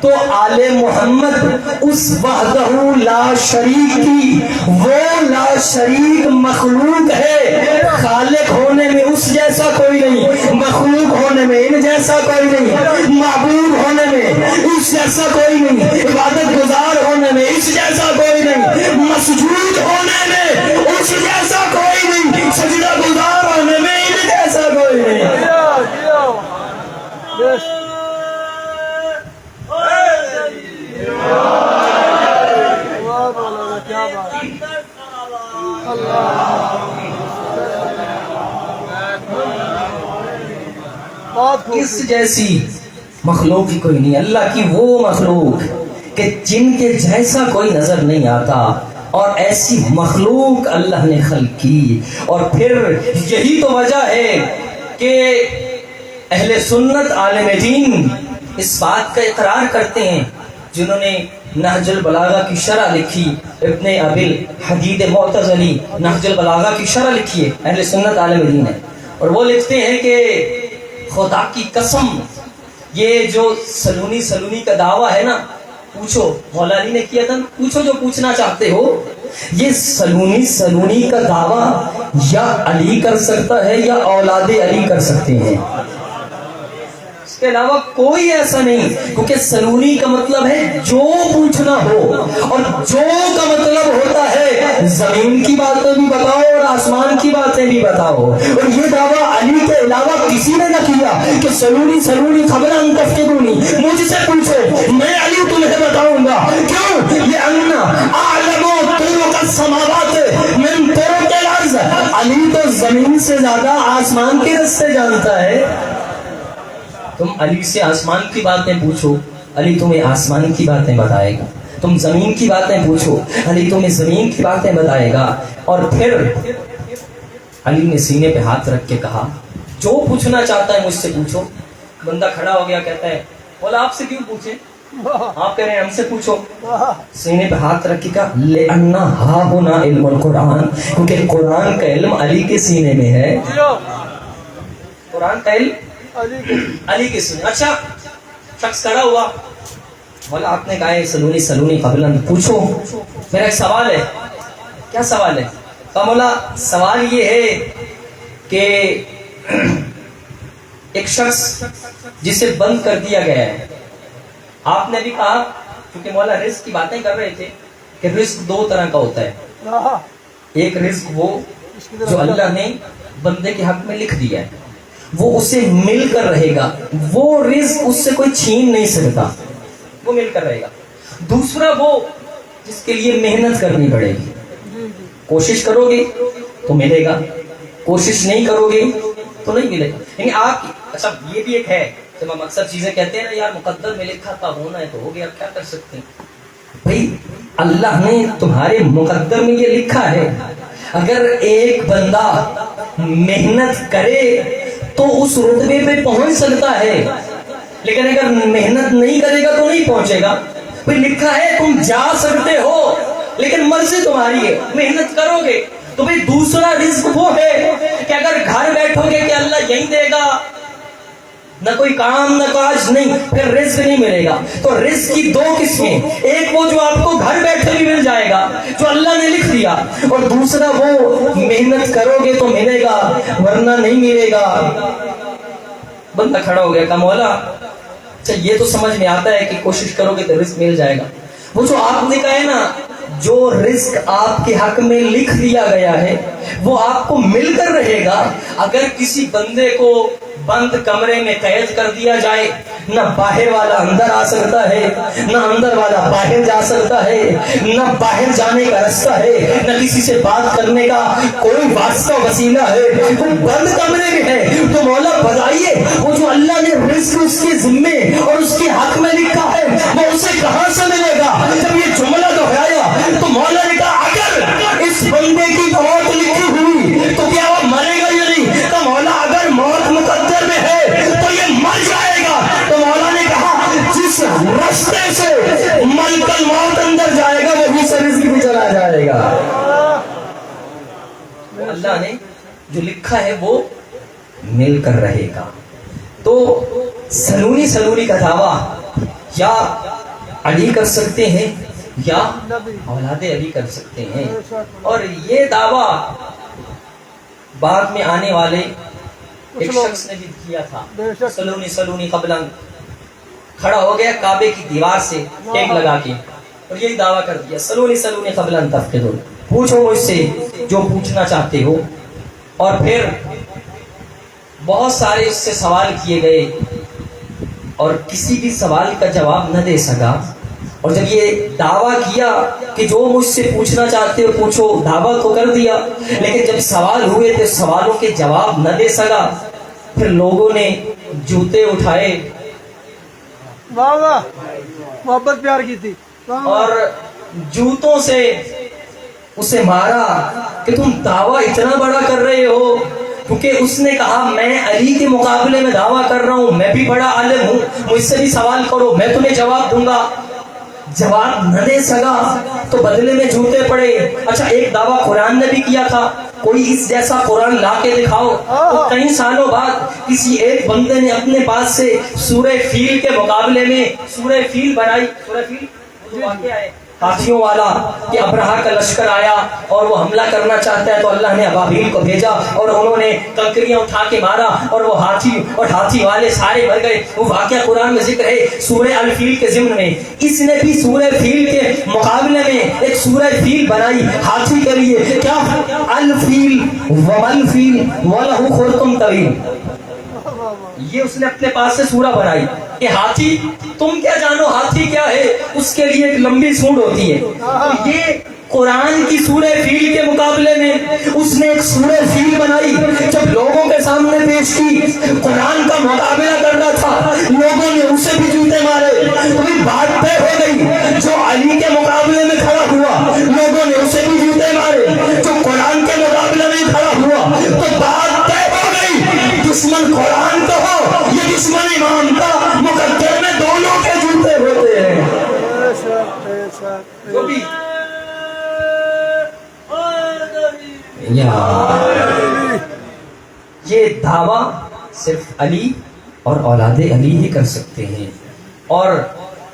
تو آل محمد اس وحدہ لا شریک کی وہ لا شریک مخلوق ہے۔ خالق ہونے میں اس جیسا کوئی نہیں، مخلوق ہونے میں ان جیسا کوئی نہیں، معبود ہونے میں اس جیسا کوئی نہیں، عبادت گزار ہونے میں اس جیسا کوئی نہیں، مسجود ہونے میں اس جیسا کوئی نہیں، سجدہ گزار ہونے میں ان جیسا کوئی نہیں۔ اس جیسی مخلوق ہی کوئی نہیں، اللہ کی وہ مخلوق کہ جن کے جیسا کوئی نظر نہیں آتا، اور ایسی مخلوق اللہ نے خلق کی۔ اور پھر یہی تو وجہ ہے کہ اہل سنت عالم دین اس بات کا اقرار کرتے ہیں، جنہوں نے نہج البلاغہ کی شرح لکھی، ابن ابی الحدید معتزلی نہج البلاغہ کی شرح لکھی ہے، اہل سنت عالم دین ہے، اور وہ لکھتے ہیں کہ خدا کی قسم یہ جو سلونی کا دعویٰ ہے نا، پوچھو، مولا علی نے کیا تھا، پوچھو جو پوچھنا چاہتے ہو، یہ سلونی کا دعویٰ یا علی کر سکتا ہے یا اولاد علی کر سکتے ہیں، اس کے علاوہ کوئی ایسا نہیں، کیونکہ سلونی کا مطلب ہے جو پوچھنا ہو، اور جو کا مطلب ہوتا ہے زمین کی باتیں بھی بتاؤ اور آسمان کی باتیں بھی بتاؤ، اور یہ دعویٰ علی کے علاوہ کسی نے نہ کیا کہ سلونی خبر انتفقونی، مجھ سے پوچھو میں علی تمہیں بتاؤں گا، کیوں؟ لأن اعلم طرق السماوات من طرق الارض، علی تو زمین سے زیادہ آسمان کے راستے جانتا ہے۔ تم علی سے آسمان کی باتیں پوچھو، علی تمہیں آسمان کی باتیں بتائے گا، تم زمین کی باتیں پوچھو، علی تمہیں زمین کی باتیں بتائے گا۔ اور پھر علی نے سینے پہ ہاتھ رکھ کے کہا جو پوچھنا چاہتا ہے مجھ سے پوچھو۔ بندہ کھڑا ہو گیا، کہتا ہے بولا آپ سے کیوں پوچھیں، آپ کہہ رہے ہیں ہم سے پوچھو۔ سینے پہ ہاتھ رکھ کے کہا لأن ہا ہونا علم القرآن، کیونکہ قرآن کا علم علی کے سینے میں ہے، قرآن کا علم علی کے سینے۔ اچھا، شخص کھڑا ہوا، بولا آپ نے کہا ہے سلونی قبلا، پوچھو میرا ایک سوال ہے۔ کیا سوال ہے؟ کہا مولا سوال یہ ہے کہ ایک شخص جسے بند کر دیا گیا ہے، آپ نے بھی کہا، کیونکہ مولا رزق کی باتیں کر رہے تھے کہ رزق دو طرح کا ہوتا ہے، ایک رزق وہ جو اللہ نے بندے کے حق میں لکھ دیا ہے، وہ اسے مل کر رہے گا، وہ رزق اس سے کوئی چھین نہیں سکتا، وہ مل کر رہے گا۔ دوسرا وہ جس کے لیے محنت کرنی پڑے گی، کوشش کرو گے تو ملے گا، کوشش نہیں کرو گے تو نہیں ملے گا۔ یعنی آپ اچھا یہ بھی ایک ہے، جب ہم اکثر چیزیں کہتے ہیں نا یار مقدر میں لکھا تھا، ہونا ہے تو ہو گیا، اب کیا کر سکتے ہیں بھائی، اللہ نے تمہارے مقدر میں یہ لکھا ہے۔ اگر ایک بندہ محنت کرے تو اس رتبے پہ پہنچ سکتا ہے، لیکن اگر محنت نہیں کرے گا تو نہیں پہنچے گا. بھئی لکھا ہے تم جا سکتے ہو لیکن مرضی تمہاری ہے, محنت کرو گے تو بھئی دوسرا رزق وہ ہے کہ اگر گھر بیٹھو گے کہ اللہ یہی دے گا, نہ کوئی کام نہ کاج نہیں, پھر رزق نہیں ملے گا. تو رزق کی دو قسمیں, ایک وہ جو آپ کو گھر بیٹھے بھی مل جائے گا جو اللہ نے لکھ دیا, اور دوسرا وہ محنت کرو گے تو ملے گا ورنہ نہیں ملے گا. بندہ کھڑا ہو گیا, کہا مولا اچھا یہ تو سمجھ میں آتا ہے کہ کوشش کرو گے تو رزق مل جائے گا, وہ جو آپ نے کہا ہے نا جو رزق آپ کے حق میں لکھ دیا گیا ہے وہ آپ کو مل کر رہے گا. اگر کسی بندے کو بند کمرے میں قید کر دیا جائے, نہ باہر والا اندر آ سکتا ہے, نہ اندر والا باہر جا سکتا ہے, نہ باہر جانے کا رستہ ہے, نہ کسی سے بات کرنے کا کوئی واسطہ وسیلہ ہے, وہ بند کمرے میں ہے, تو مولا بتائیے وہ جو اللہ نے رزق اس کے ذمے اور اس کے حق میں لکھا ہے وہ اسے کہاں سے ملے گا؟ جب یہ جملہ دہرایا تو مولا نے کہا اگر اس بندے کی موت لکھی ہوئی تو کیا وہ مرے گا یا نہیں؟ تو مولا اگر موت مقدر میں ہے تو یہ مر جائے گا. تو مولا نے کہا جس راستے سے ملک الموت اندر جائے گا وہی سے رزق بھی چلا جائے گا. اللہ نے جو لکھا ہے وہ مل کر رہے گا. تو سلونی کا دعویٰ یا علی کر سکتے ہیں یا اولاد علی کر سکتے ہیں, اور یہ دعویٰ بعد میں آنے والے ایک شخص نے بھی کیا تھا. سلونی قبلا کھڑا ہو گیا کعبے کی دیوار سے ٹیک لگا کے اور یہی دعویٰ کر دیا سلونی قبلا تفقدون, پوچھو مجھ سے جو پوچھنا چاہتے ہو. اور پھر بہت سارے اس سے سوال کیے گئے اور کسی بھی سوال کا جواب نہ دے سکا. اور جب یہ دعویٰ کیا کہ جو مجھ سے پوچھنا چاہتے ہو پوچھو, دعویٰ تو کر دیا لیکن جب سوال ہوئے تو سوالوں کے جواب نہ دے سکا, پھر لوگوں نے جوتے اٹھائے محبت پیار کی تھی اور جوتوں سے اسے مارا کہ تم دعویٰ اتنا بڑا کر رہے ہو, کیونکہ اس نے کہا میں علی کے مقابلے میں دعویٰ کر رہا ہوں, میں بھی بڑا عالم ہوں, مجھ سے بھی سوال کرو میں تمہیں جواب دوں گا. جواب نہ دے سکا تو بدلے میں جوتے پڑے. اچھا ایک دعویٰ قرآن نے بھی کیا تھا, کوئی اس جیسا قرآن لا کے دکھاؤ. تو کئی سالوں بعد کسی ایک بندے نے اپنے پاس سے سورہ فیل کے مقابلے میں سورہ فیل بنائی. سورہ فیل جو واقعہ ہے ہاتھیوں والا کہ ابرہا کا لشکر آیا اور وہ حملہ کرنا چاہتا ہے تو اللہ نے ابابیل کو بھیجا اور انہوں نے کنکریاں اٹھا کے مارا اور وہ ہاتھی والے سارے مر گئے. وہ واقعہ قرآن میں ذکر ہے سورہ الفیل کے ضمن میں. اس نے بھی سورہ فیل کے مقابلے میں ایک سورہ فیل بنائی ہاتھی کے لیے. کیا الفیل والفیل ولہ خرطم طویل, یہ اس نے اپنے پاس سے سورہ بنائی کہ ہاتھی تم کیا جانو ہاتھی کیا ہے, اس کے لیے ایک لمبی سونڈ ہوتی ہے. یہ قرآن کی سورہ فیل کے مقابلے میں اس نے ایک سورہ فیل بنائی. جب لوگوں کے سامنے پیش کی قرآن کا مقابلہ کر رہا تھا, لوگوں نے اسے بھی جوتے مارے. تو بات طے ہو گئی, جو علی کے مقابلے میں کھڑا ہوا لوگوں نے اسے بھی جوتے مارے, جو قرآن کے مقابلے میں کھڑا ہوا تو بات طے ہو گئی. دشمن قرآن تو ہو یہ دشمن امام کا, مقدر میں دونوں کے جوتے ہوتے ہیں. جو بھی یہ دعویٰ صرف علی اور اولاد علی ہی کر سکتے ہیں. اور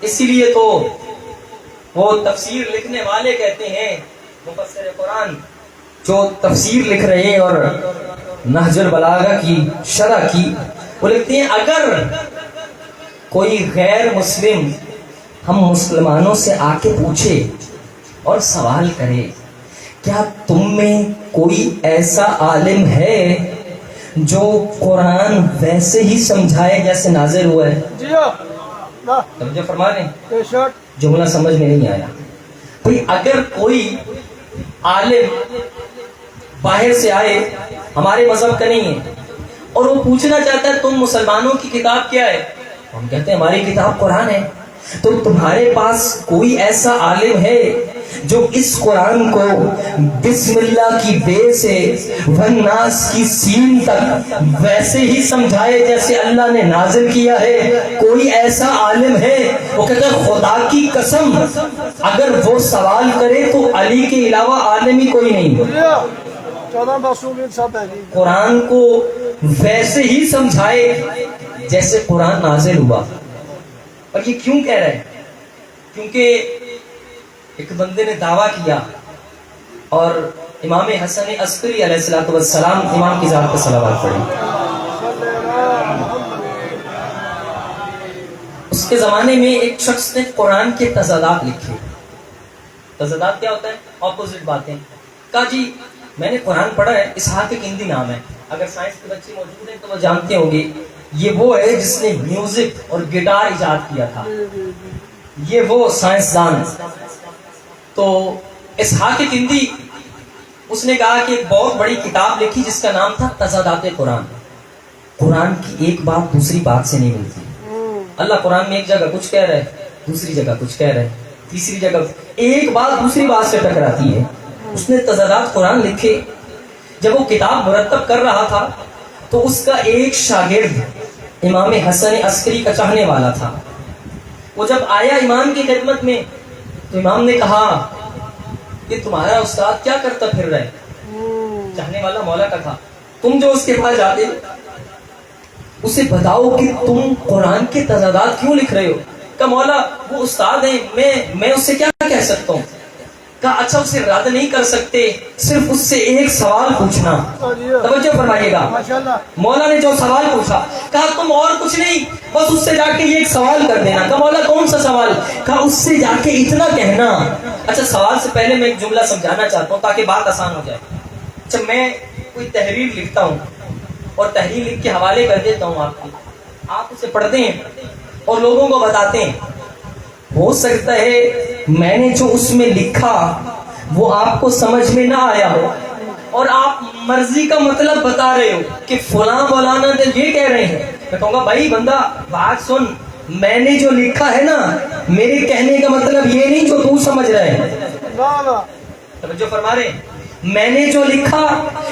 اسی لیے تو وہ تفسیر لکھنے والے کہتے ہیں, مفسر قرآن جو تفسیر لکھ رہے ہیں اور نہج البلاغہ کی شرح کی, وہ لکھتے ہیں اگر کوئی غیر مسلم ہم مسلمانوں سے آ کے پوچھے اور سوال کرے کیا تم میں کوئی ایسا عالم ہے جو قرآن ویسے ہی سمجھائے جیسے نازل ہوا ہے؟ توجہ فرما رہے ہیں, جملہ سمجھ میں نہیں آیا. بھئی اگر کوئی عالم باہر سے آئے, ہمارے مذہب کا نہیں ہے, اور وہ پوچھنا چاہتا ہے تم مسلمانوں کی کتاب کیا ہے, ہم کہتے ہیں ہماری کتاب قرآن ہے. تو تمہارے پاس کوئی ایسا عالم ہے جو اس قرآن کو بسم اللہ کی بے سے والناس کی سین تک ویسے ہی سمجھائے جیسے اللہ نے نازل کیا ہے؟ کوئی ایسا عالم ہے؟ وہ کہتا ہے خدا کی قسم اگر وہ سوال کرے تو علی کے علاوہ عالم ہی کوئی نہیں. 14 معصوم سب ہے جی. قرآن کو ویسے ہی سمجھائے جیسے قرآن نازل ہوا. اور یہ کیوں کہہ رہے ہیں؟ کیونکہ ایک بندے نے دعویٰ کیا اور امام حسن عسکری علیہ السلام امام کی ذات پر صلوات پڑھی. اس کے زمانے میں ایک شخص نے قرآن کے تضادات لکھے. تضادات کیا ہوتا ہے؟ اپوزٹ باتیں. کہا جی میں نے قرآن پڑھا ہے، اسحاق کندی نام ہے، اگر سائنس کے بچے موجود ہیں تو وہ جانتے ہوں گے، یہ وہ ہے جس نے میوزک اور گٹار ایجاد کیا تھا، یہ وہ سائنسدان. تو اسحاق کندی اس نے کہا کہ ایک بہت بڑی کتاب لکھی جس کا نام تھا تضادات قرآن. قرآن کی ایک بات دوسری بات سے نہیں ملتی. اللہ قرآن میں ایک جگہ کچھ کہہ رہا ہے، دوسری جگہ کچھ کہہ رہا ہے، تیسری جگہ ایک بات دوسری بات سے ٹکراتی ہے. اس نے تضادات قرآن لکھے. جب وہ کتاب مرتب کر رہا تھا تو اس کا ایک شاگرد امام حسن عسکری کا چاہنے والا تھا. وہ جب آیا امام کی خدمت میں تو امام نے کہا کہ تمہارا استاد کیا کرتا پھر رہا ہے؟ چاہنے والا مولا کا تھا. تم جو اس کے پاس جاتے اسے بتاؤ کہ تم قرآن کے تضادات کیوں لکھ رہے ہو. کہ مولا وہ استاد ہیں، میں اس سے کیا کہہ سکتا ہوں. کہا اچھا اسے رد نہیں کر سکتے، صرف اس سے ایک سوال پوچھنا. توجہ فرمائیے گا. مولا نے جو سوال پوچھا کہا تم اور کچھ نہیں، بس اس سے جا کے یہ ایک سوال کر دینا. کہا مولا کون سا سوال؟ کہا اس سے جا کے اتنا کہنا. اچھا سوال سے پہلے میں ایک جملہ سمجھانا چاہتا ہوں تاکہ بات آسان ہو جائے. اچھا میں کوئی تحریر لکھتا ہوں اور تحریر لکھ کے حوالے کر دیتا ہوں آپ کو، آپ اسے پڑھتے ہیں اور لوگوں کو بتاتے ہیں. ہو سکتا ہے میں نے جو اس میں لکھا وہ آپ کو سمجھ میں نہ آیا ہو اور آپ مرضی کا مطلب بتا رہے ہو کہ فلاں مولانا نے یہ کہہ رہے ہیں. میں کہوں گا بھائی بندہ بات سن، میں نے جو لکھا ہے نا میرے کہنے کا مطلب یہ نہیں جو تو سمجھ رہے ہیں. توجہ فرما رہے ہیں. میں نے جو لکھا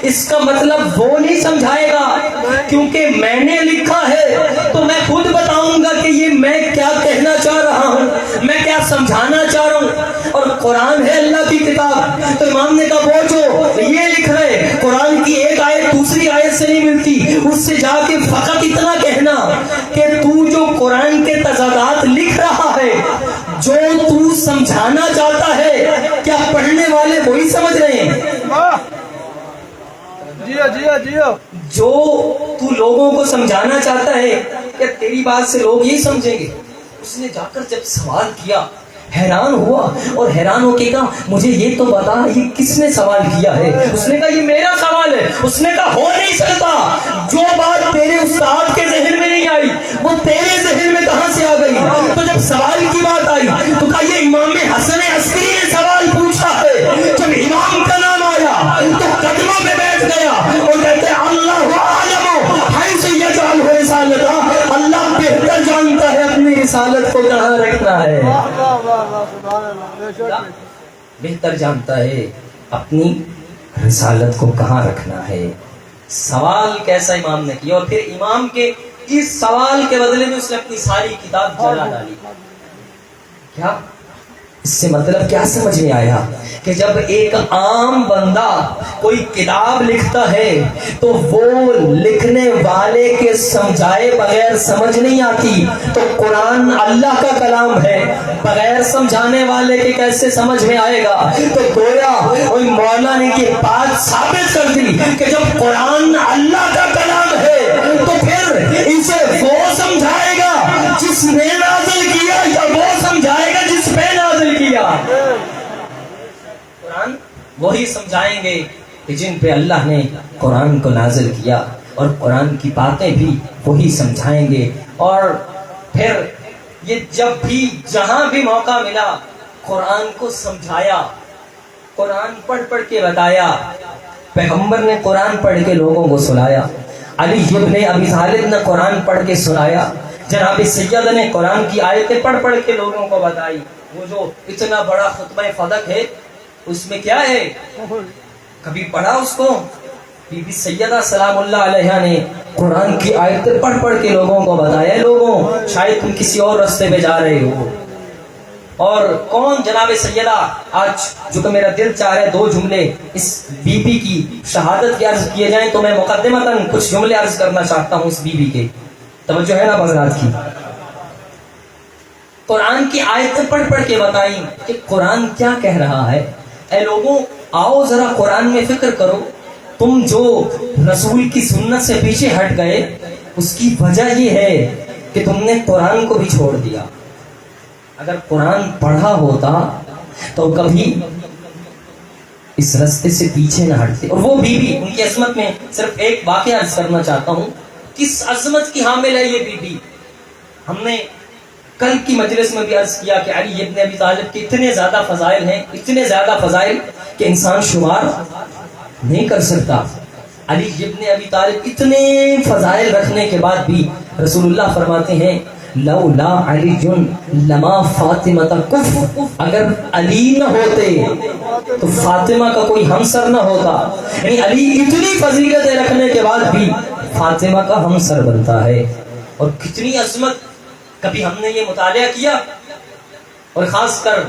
اس کا مطلب وہ نہیں سمجھائے گا، کیونکہ میں نے لکھا ہے تو میں خود بتاؤں گا کہ یہ میں کیا کہنا چاہ رہا ہوں، میں کیا سمجھانا چاہ رہا ہوں. اور قرآن ہے اللہ کی کتاب. تو امام نے کہا وہ جو یہ لکھ رہے قرآن کی ایک آیت دوسری آیت سے نہیں ملتی، اس سے جا کے فقط اتنا کہنا کہ تو جو قرآن کے تضادات لکھ رہا ہے، جو تو سمجھانا چاہتا ہے، کیا پڑھنے والے وہی سمجھ رہے ہیں؟ جو تو لوگوں کو سمجھانا چاہتا ہے کیا تیری بات سے لوگ یہی سمجھیں گے؟ اس نے جا کر جب سوال کیا حیران ہوا اور حیران ہو کے کہا مجھے یہ تو بتا یہ کس نے سوال کیا ہے؟ اس نے کہا یہ میرا سوال ہے. اس نے کہا ہو نہیں سکتا، جو بات تیرے استاد کے ذہن میں نہیں آئی وہ تیرے ذہن میں کہاں سے آ گئی؟ تو جب سوال کی بات آئی تو کہا یہ امام حسن عسکری نے سوال پوچھا ہے. جب امام کا نام آیا تو قدموں میں بیٹھ گیا اور کہتے ہیں اللہ عالم حیث یجعل رسالتہ، اللہ بہتر جانتا ہے اپنی رسالت کو کہاں رکھنا ہے، بہتر جانتا ہے اپنی رسالت کو کہاں رکھنا ہے. سوال کیسا امام نے کیا اور پھر امام کے اس سوال کے بدلے میں اس نے اپنی ساری کتاب جلا ڈالی. کیا اس سے مطلب کیا سمجھ میں آیا کہ جب ایک عام بندہ کوئی کتاب لکھتا ہے تو وہ لکھنے والے کے سمجھائے بغیر سمجھ نہیں آتی. تو قرآن اللہ کا کلام ہے، بغیر سمجھانے والے کے کیسے سمجھ میں آئے گا؟ تو گویا کوئی مولا نے یہ بات ثابت کر دی کہ جب قرآن اللہ کا کلام ہے تو پھر اسے وہ سمجھائے گا جس نے نازل کیا یا وہ سمجھائے گا جس پہ نازل کیا؟ قرآن وہی سمجھائیں گے کہ جن پہ اللہ نے قرآن کو نازل کیا، اور قرآن کی باتیں بھی وہی سمجھائیں گے. اور پھر یہ جب بھی جہاں بھی موقع ملا قرآن کو سمجھایا، قرآن پڑھ پڑھ کے بتایا. پیغمبر نے قرآن پڑھ کے لوگوں کو سنایا، علی ابن ابی طالب نے قرآن پڑھ کے سنایا. جناب سید نے قرآن کی آیتیں پڑھ پڑھ کے لوگوں کو بتائی. وہ جو اتنا بڑا خطبہ فدق ہے اس میں کیا ہے؟ کبھی پڑھا اس کو؟ بی بی سیدہ سلام اللہ علیہ نے قرآن کی آیتیں پڑھ پڑھ کے لوگوں کو بتایا. لوگوں شاید تم کسی اور راستے پہ جا رہے ہو. اور کون جناب سیدہ آج جو کہ میرا دل چاہ رہا ہے 2 جملے اس بی بی کی شہادت کی عرض کیے جائیں تو میں مقدمتاً کچھ جملے عرض کرنا چاہتا ہوں اس بی بی کے. توجہ ہے نا حضرات کی؟ قرآن کی آیتیں پڑھ پڑھ کے بتائیں کہ قرآن کیا کہہ رہا ہے. اے لوگوں آؤ ذرا قرآن میں فکر کرو. تم جو رسول کی سنت سے پیچھے ہٹ گئے اس کی وجہ یہ ہے کہ تم نے قرآن کو بھی چھوڑ دیا. اگر قرآن پڑھا ہوتا تو کبھی اس راستے سے پیچھے نہ ہٹتے. اور وہ بی بی، ان کی عظمت میں صرف ایک واقعہ عرض کرنا چاہتا ہوں. کس عظمت کی حامل ہے یہ بی بی. ہم نے کل کی مجلس میں بھی عرض کیا کہ علی ابن ابی طالب کے اتنے زیادہ فضائل ہیں، اتنے زیادہ فضائل کہ انسان شمار نہیں کر سکتا. علی ابن ابی طالب اتنے فضائل رکھنے کے بعد بھی رسول اللہ فرماتے ہیں لولا علی لما فاطمہ کف، اگر علی نہ ہوتے تو فاطمہ کا کوئی ہمسر نہ ہوتا. یعنی علی اتنی فضیلتیں رکھنے کے بعد بھی فاطمہ کا ہمسر بنتا ہے. اور کتنی عظمت. کبھی ہم نے یہ مطالعہ کیا؟ اور خاص کر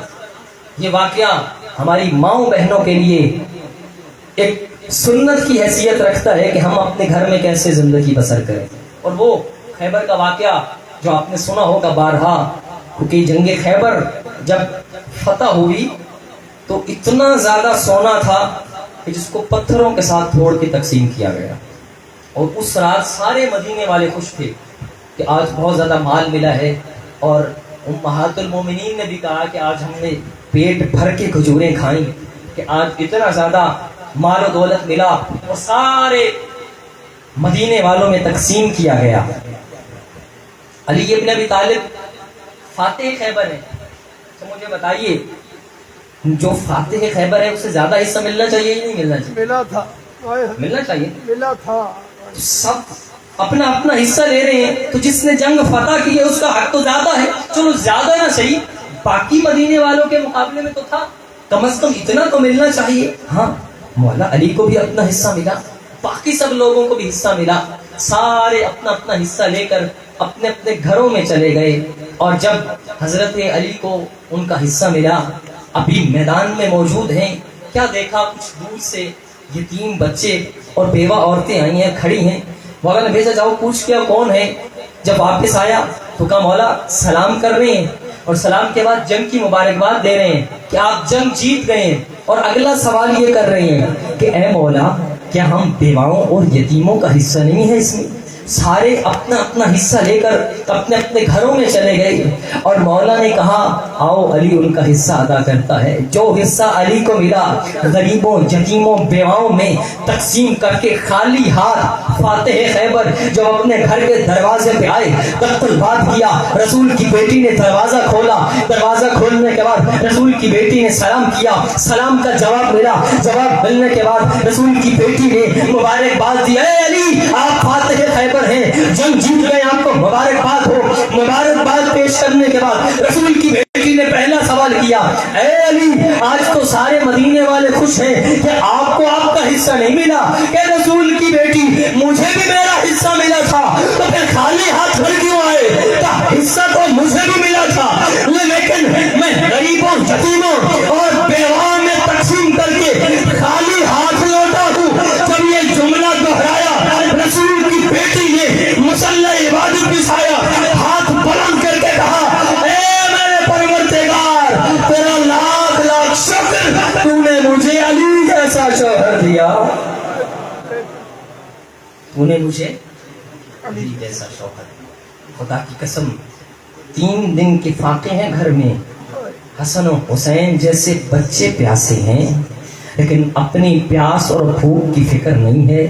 یہ واقعہ ہماری ماؤں بہنوں کے لیے ایک سنت کی حیثیت رکھتا ہے کہ ہم اپنے گھر میں کیسے زندگی بسر کریں. اور وہ خیبر کا واقعہ جو آپ نے سنا ہوگا بارہا، کیونکہ جنگ خیبر جب فتح ہوئی تو اتنا زیادہ سونا تھا کہ جس کو پتھروں کے ساتھ توڑ کے تقسیم کیا گیا. اور اس رات سارے مدینے والے خوش تھے کہ آج بہت زیادہ مال ملا ہے. اور امہات المومنین نے بھی کہا کہ آج ہم نے پیٹ بھر کے کھجوریں کھائیں کہ آج اتنا زیادہ مال و دولت ملا. اور سارے مدینے والوں میں تقسیم کیا گیا. علی ابن ابی طالب فاتح خیبر ہے. تو مجھے بتائیے جو فاتح خیبر ہے اسے زیادہ حصہ ملنا چاہیے یا نہیں ملنا چاہیے؟ ملا تھا، ملنا چاہیے. ملا تھا. سب اپنا اپنا حصہ لے رہے ہیں تو جس نے جنگ فتح کی ہے اس کا حق تو زیادہ ہے. چلو زیادہ نہ صحیح، باقی مدینے والوں کے مقابلے میں تو تھا، کم از کم اتنا تو ملنا چاہیے. ہاں مولا علی کو بھی اپنا حصہ ملا، باقی سب لوگوں کو بھی حصہ ملا. سارے اپنا اپنا حصہ لے کر اپنے اپنے گھروں میں چلے گئے. اور جب حضرت علی کو ان کا حصہ ملا، ابھی میدان میں موجود ہیں، کیا دیکھا کچھ دور سے یتیم بچے اور بیوہ عورتیں آئی ہیں، کھڑی ہیں. مولا نے بھیجا جاؤ پوچھ کیا کون ہے. جب واپس آیا تو کہا مولا سلام کر رہے ہیں اور سلام کے بعد جنگ کی مبارکباد دے رہے ہیں کہ آپ جنگ جیت گئے ہیں. اور اگلا سوال یہ کر رہے ہیں کہ اے مولا کیا ہم بیواؤں اور یتیموں کا حصہ نہیں ہے اس میں؟ سارے اپنا اپنا حصہ لے کر اپنے اپنے گھروں میں چلے گئے. اور مولا نے کہا آؤ علی ان کا حصہ ادا کرتا ہے. جو حصہ علی کو ملا غریبوں یتیموں بیواؤں میں تقسیم کر کے خالی ہاتھ فاتح خیبر جب اپنے گھر کے دروازے پہ آئے تختل بات کیا. رسول کی بیٹی نے دروازہ کھولا. دروازہ کھولنے کے بعد رسول کی بیٹی نے سلام کیا. سلام کا جواب ملا. جواب ملنے کے بعد رسول کی بیٹی نے مبارکباد دی. اے علی آپ فاتح خیبر ہیں، جنگ جیت گئے، آپ کو مبارکباد ہو. مبارکباد پیش کرنے کے بعد رسول کی بیٹی نے پہلا سوال کیا اے علی آج تو سارے مدینے والے خوش ہیں کہ آپ کو آپ کا حصہ نہیں ملا. کہ رسول کی بیٹی مجھے بھی میرا حصہ ملا تھا تو پھر خالی ہاتھ گھر کیوں آئے؟ حصہ تو مجھے بھی ملا تھا لیکن میں غریبوں یتیموں اور بیواؤں میں تقسیم کر کے خالی ہاتھ لوٹا ہوں. جب یہ جملہ دہرایا رسول کی بیٹی نے مصلی عبادت بچھایا، ہاتھ بلند کر کے کہا اے میرے پروردگار تیرا لاکھ لاکھ شکر، تو نے مجھے علی جیسا شوہر دیا. تو نے مجھے علی جیسا شوہر. خدا کی قسم 3 دن کے فاقے ہیں گھر میں. حسن و حسین جیسے بچے پیاسے ہیں لیکن اپنی پیاس اور بھوک کی فکر نہیں ہے.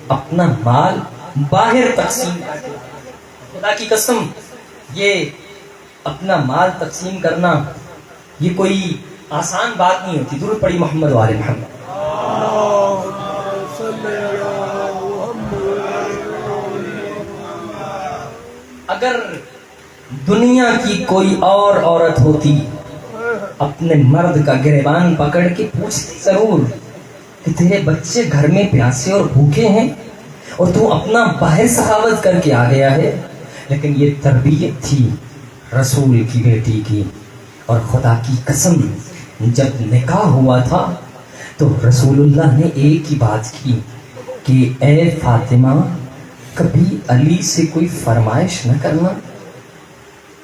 اپنا مال باہر تقسیم کرتے. خدا کی قسم یہ اپنا مال تقسیم کرنا یہ کوئی آسان بات نہیں ہوتی. درود پڑھی محمد وآل محمد. اگر دنیا کی کوئی اور عورت ہوتی اپنے مرد کا گریبان پکڑ کے پوچھتی ضرور کہ تیرے بچے گھر میں پیاسے اور بھوکے ہیں اور تو اپنا باہر سخاوت کر کے آ گیا ہے. لیکن یہ تربیت تھی رسول کی بیٹی کی. اور خدا کی قسم جب نکاح ہوا تھا تو رسول اللہ نے ایک ہی بات کی کہ اے فاطمہ کبھی علی سے کوئی فرمائش نہ کرنا.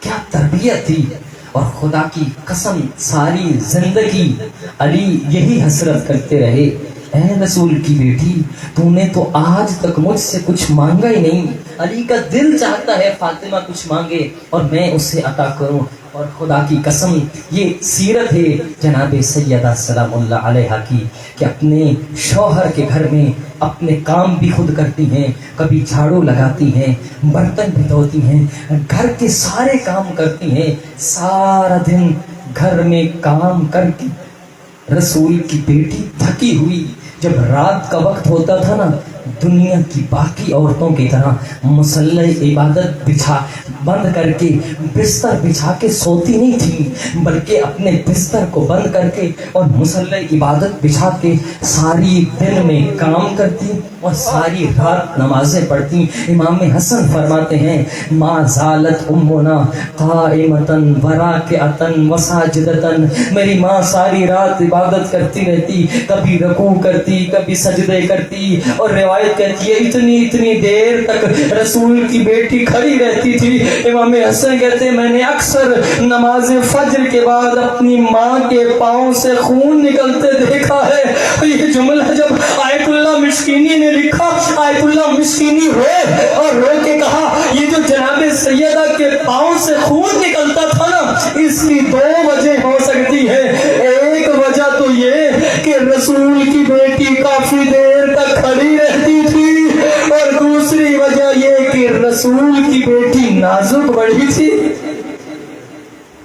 کیا تربیت تھی. اور خدا کی قسم ساری زندگی علی یہی حسرت کرتے رہے اے رسول کی بیٹی تو نے تو آج تک مجھ سے کچھ مانگا ہی نہیں. علی کا دل چاہتا ہے فاطمہ کچھ مانگے اور میں اسے عطا کروں. اور خدا کی قسم یہ سیرت ہے جناب سیدہ سلام اللہ علیہا کی کہ اپنے شوہر کے گھر میں اپنے کام بھی خود کرتی ہیں. کبھی جھاڑو لگاتی ہیں, برتن بھی دھوتی ہیں, گھر کے سارے کام کرتی ہیں. سارا دن گھر میں کام کر کے رسول کی بیٹی تھکی ہوئی جب رات کا وقت ہوتا تھا نا دنیا کی باقی عورتوں کی طرح مصلی عبادت بند کر کے بستر بچھا کے سوتی نہیں تھی بلکہ اپنے بستر کو بند کر کے اور مصلی عبادت بچھا کے ساری دن میں کام کرتی اور ساری رات نمازیں پڑھتی. امام حسن فرماتے ہیں ما زالت امنا قائمتن وراکعتن وساجدتن. میری ماں ساری رات عبادت کرتی رہتی, کبھی رکوع کرتی کبھی سجدے کرتی. اور روایت کہتی ہے اتنی دیر تک رسول کی بیٹی کھڑی رہتی تھی. امام حسن کہتے ہیں میں نے اکثر نماز فجر کے بعد اپنی ماں کے پاؤں سے خون نکلتے دیکھا ہے. یہ جملہ جب آیت اللہ مشکینی نے لکھا, آیت اللہ مشکینی روئے اور رو کے کہا یہ جو جناب سیدہ کے پاؤں سے خون نکلتا تھا نا اس کی دو وجہ ہو سکتی ہے. ایک وجہ تو یہ کہ رسول کی بیٹی کافی دیر تک کھڑی رہتی تھی اور دوسری وجہ یہ کہ رسول کی بیٹی نازک بڑی تھی.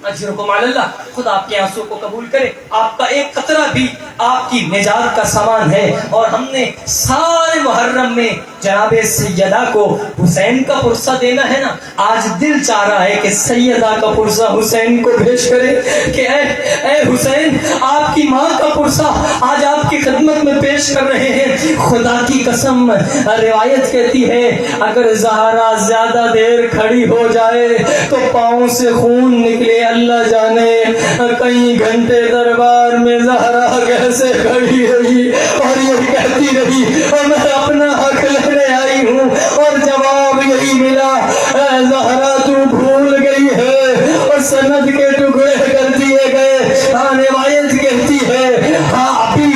اجرکم علی اللہ. خدا آپ کے آنسو کو قبول کرے. آپ کا ایک قطرہ بھی آپ کی نجات کا سامان ہے. اور ہم نے سارے محرم میں جناب سیدہ کو حسین کا پرسہ دینا ہے نا. آج دل چاہ رہا ہے کہ سیدہ کا پرسہ حسین کو بھیج کرے کہ اے حسین آپ کی ماں کا پرسہ آج آپ کی خدمت میں پیش کر رہے ہیں. خدا کی قسم روایت کہتی ہے اگر زہرا زیادہ دیر کھڑی ہو جائے تو پاؤں سے خون نکلے. اللہ جانے کئی گھنٹے دربار میں زہرا کیسے کھڑی رہی اور یہ کہتی رہی اور میں اپنا حق لینے آئی ہوں اور جواب یہی ملا اے زہرا تو بھول گئی ہے اور سند کے ٹکڑے کر دیے گئے. روایت کہتی ہے ہاں ابھی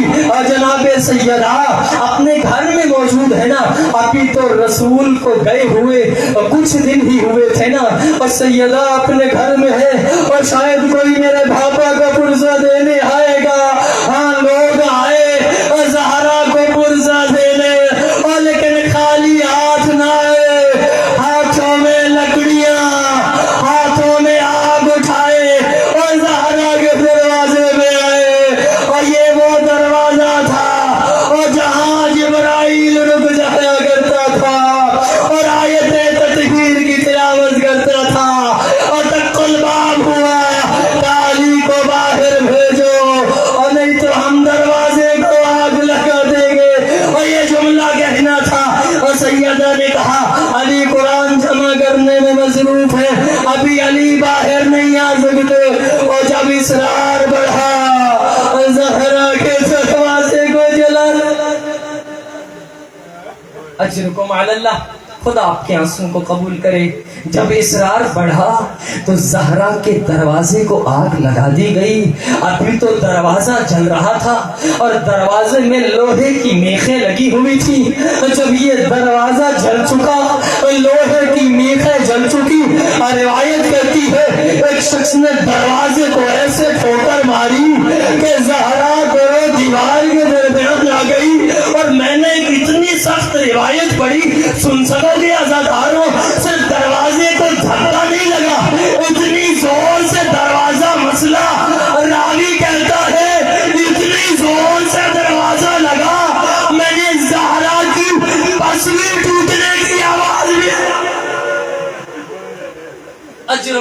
جناب سیدہ اپنے گھر میں موجود ہے نا. ابھی تو رسول کو گئے ہوئے کچھ دن ہی ہوئے تھے نا اور سیدہ اپنے گھر میں ہے اور شاید کوئی میرے بھاپا کا پرزہ دینے آئے گا. ہاں لوگ آئے اور زہرا کو پرزہ دینے اور لیکن خالی ہاتھ نہ آئے. ہاتھوں میں لکڑیاں ہاتھوں میں آگ اٹھائے اور زہرا کے دروازے میں آئے. اور یہ وہ دروازہ تھا اور جہاں جبرائیل رک جایا کرتا تھا اور آیت تطہیر کی تلاوت کرتا تھا اور تک الباب ہوا تالی کو باہر بھیجو اور نہیں تو ہم دروازے کو آگ لگا دیں گے. اور یہ جملہ کہنا تھا اور سیدہ نے کہا علی قرآن جمع کرنے میں مصروف ہے ابھی علی باہر نہیں آ سکتے. اور جب اسرار بڑھا زہرا کے دروازے کو جلا. اجرکم علی اللہ. خدا آپ کے آنسوں کو قبول کرے. جب اسرار بڑھا تو زہرا کے دروازے کو آگ لگا دی گئی. ابھی تو دروازہ جل رہا تھا اور دروازے میں لوہے کی میخیں لگی ہوئی تھی. جب یہ دروازہ جل چکا لوہے کی میخیں جل چکی. روایت کہتی ہے ایک شخص نے دروازے کو ایسے ٹھوکر ماری کہ زہرا کو دیوار کے درمیان آ گئی. اور میں نے ایک اتنی سخت روایت پڑھی سن سکو گے عزاداروں صرف دروازے کو دھکا نہیں لگا اتنی زور سے دروازہ مسئلہ. راوی کہتا ہے اتنی زور سے دروازہ لگا میں نے زہرا کی پسلی ٹوٹنے کی آواز بھی. اجر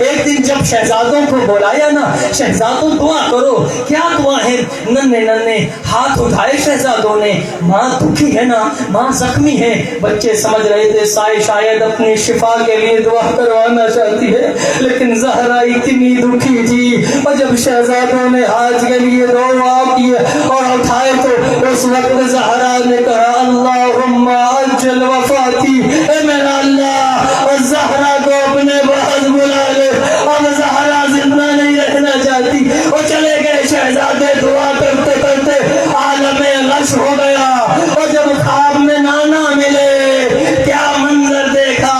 ایک دن جب شہزادوں کو بلایا نا, شہزادوں دعا کرو. کیا دعا ہے؟ ننے ننے ہاتھ اٹھائے شہزادوں نے. ماں دکھی ہے نا, ماں زخمی ہے. بچے سمجھ رہے تھے شاید اپنی شفا کے لیے دعا کروانا چاہتی ہے, لیکن زہرا اتنی دکھی تھی. اور جب شہزادوں نے ہاتھ کے لیے دعا کی اور اٹھائے تو اس وقت زہرا نے کہا اللہم عجل وفاتی, اے میرا اللہ اور زہرا کو اپنے پاس بلا لے. اب زہرا زندہ نہیں رہنا چاہتی. اور چلے گئے شہزادے دعا کرتے کرتے عالم غش ہو گیا. اور جب خواب میں نانا ملے, کیا منظر دیکھا,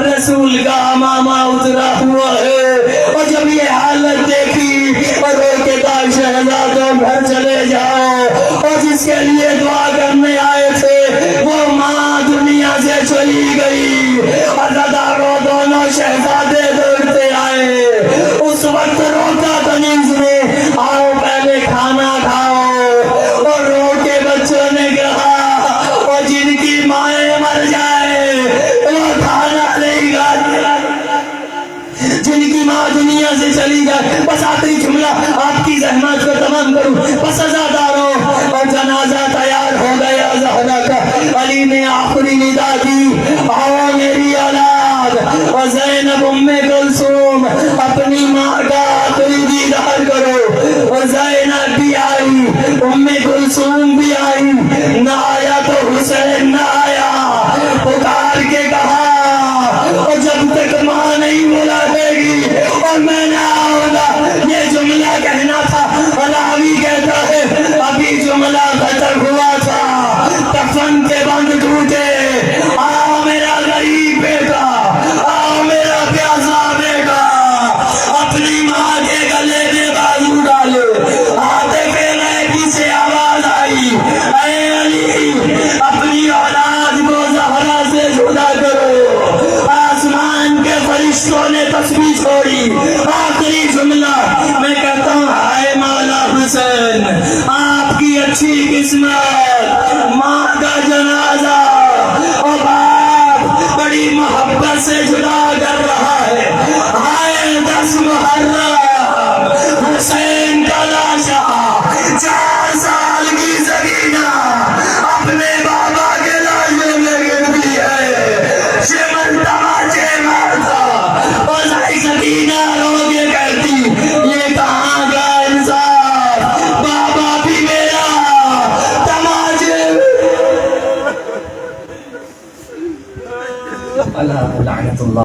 رسول کا ماما اترا ہوا ہے. اور جب یہ حالت دیکھی اور رو کے کہا شہزادوں گھر چلے جاؤ, اور جس کے لیے دعا کرنے آئے تھے وہ ماں دنیا سے چلی گئی. اور زدارو دونوں شہزادے دوڑتے آئے. اس وقت روکا تمیز نے, آؤ پہلے کھانا کھاؤ. اور رو کے بچوں نے کہا, اور جن کی مائیں مر جائے وہ کھانا نہیں کھاتے, جن کی ماں دنیا سے چلی جائے. بس آخری جملہ آپ کی زحمت کو تمام کروں. بس ازادارو اور جنازہ تیار ہو گیا زہرا کا. علی نے آخری ندا دی, آؤ میری اولاد. اور زینب ام کلثوم اپنی ماں کا آخری دیدار کرو. اور زینب بھی آئی, ام کلثوم بھی آئی. نہ آیا تو حسین نہ آیا. پکار کے کہا, اور جب تک ماں نہیں بلائے گی اور میں نہ آؤں گا. یہ جملہ کہنا تھا. علاوی کہتا ہے ابھی جملہ ختم ہوا تھا, کفن کے بند ٹوٹے. آؤ میرا غریب بیٹا, آؤ میرا پیاسا بیٹا, اپنی ماں کے گلے میں بازو ڈالے. آتے پہلے پیچھے آواز آئی, اے علی اپنی اولاد کو زہرا سے جدا کرو. آسمان کے فرشتوں نے تسبیح چھوڑی. آخری جملہ میں کہتا ہوں, ہائے مولا حسین آپ کی اچھی قسمت, ماں کا جنازہ اور باپ بڑی محبت سے جدا کر رہا ہے. ہائے 10 محرم حسین کا لاشا 4 سال کی سکینہ اپنے بابا کے لاشے میں گرتی ہے. شمن تماچے مارتا اور سکینہ رو کے کہتی یہ کہاں کا انصاف, بابا بھی میرا تماچے. اللہ لعنت اللہ.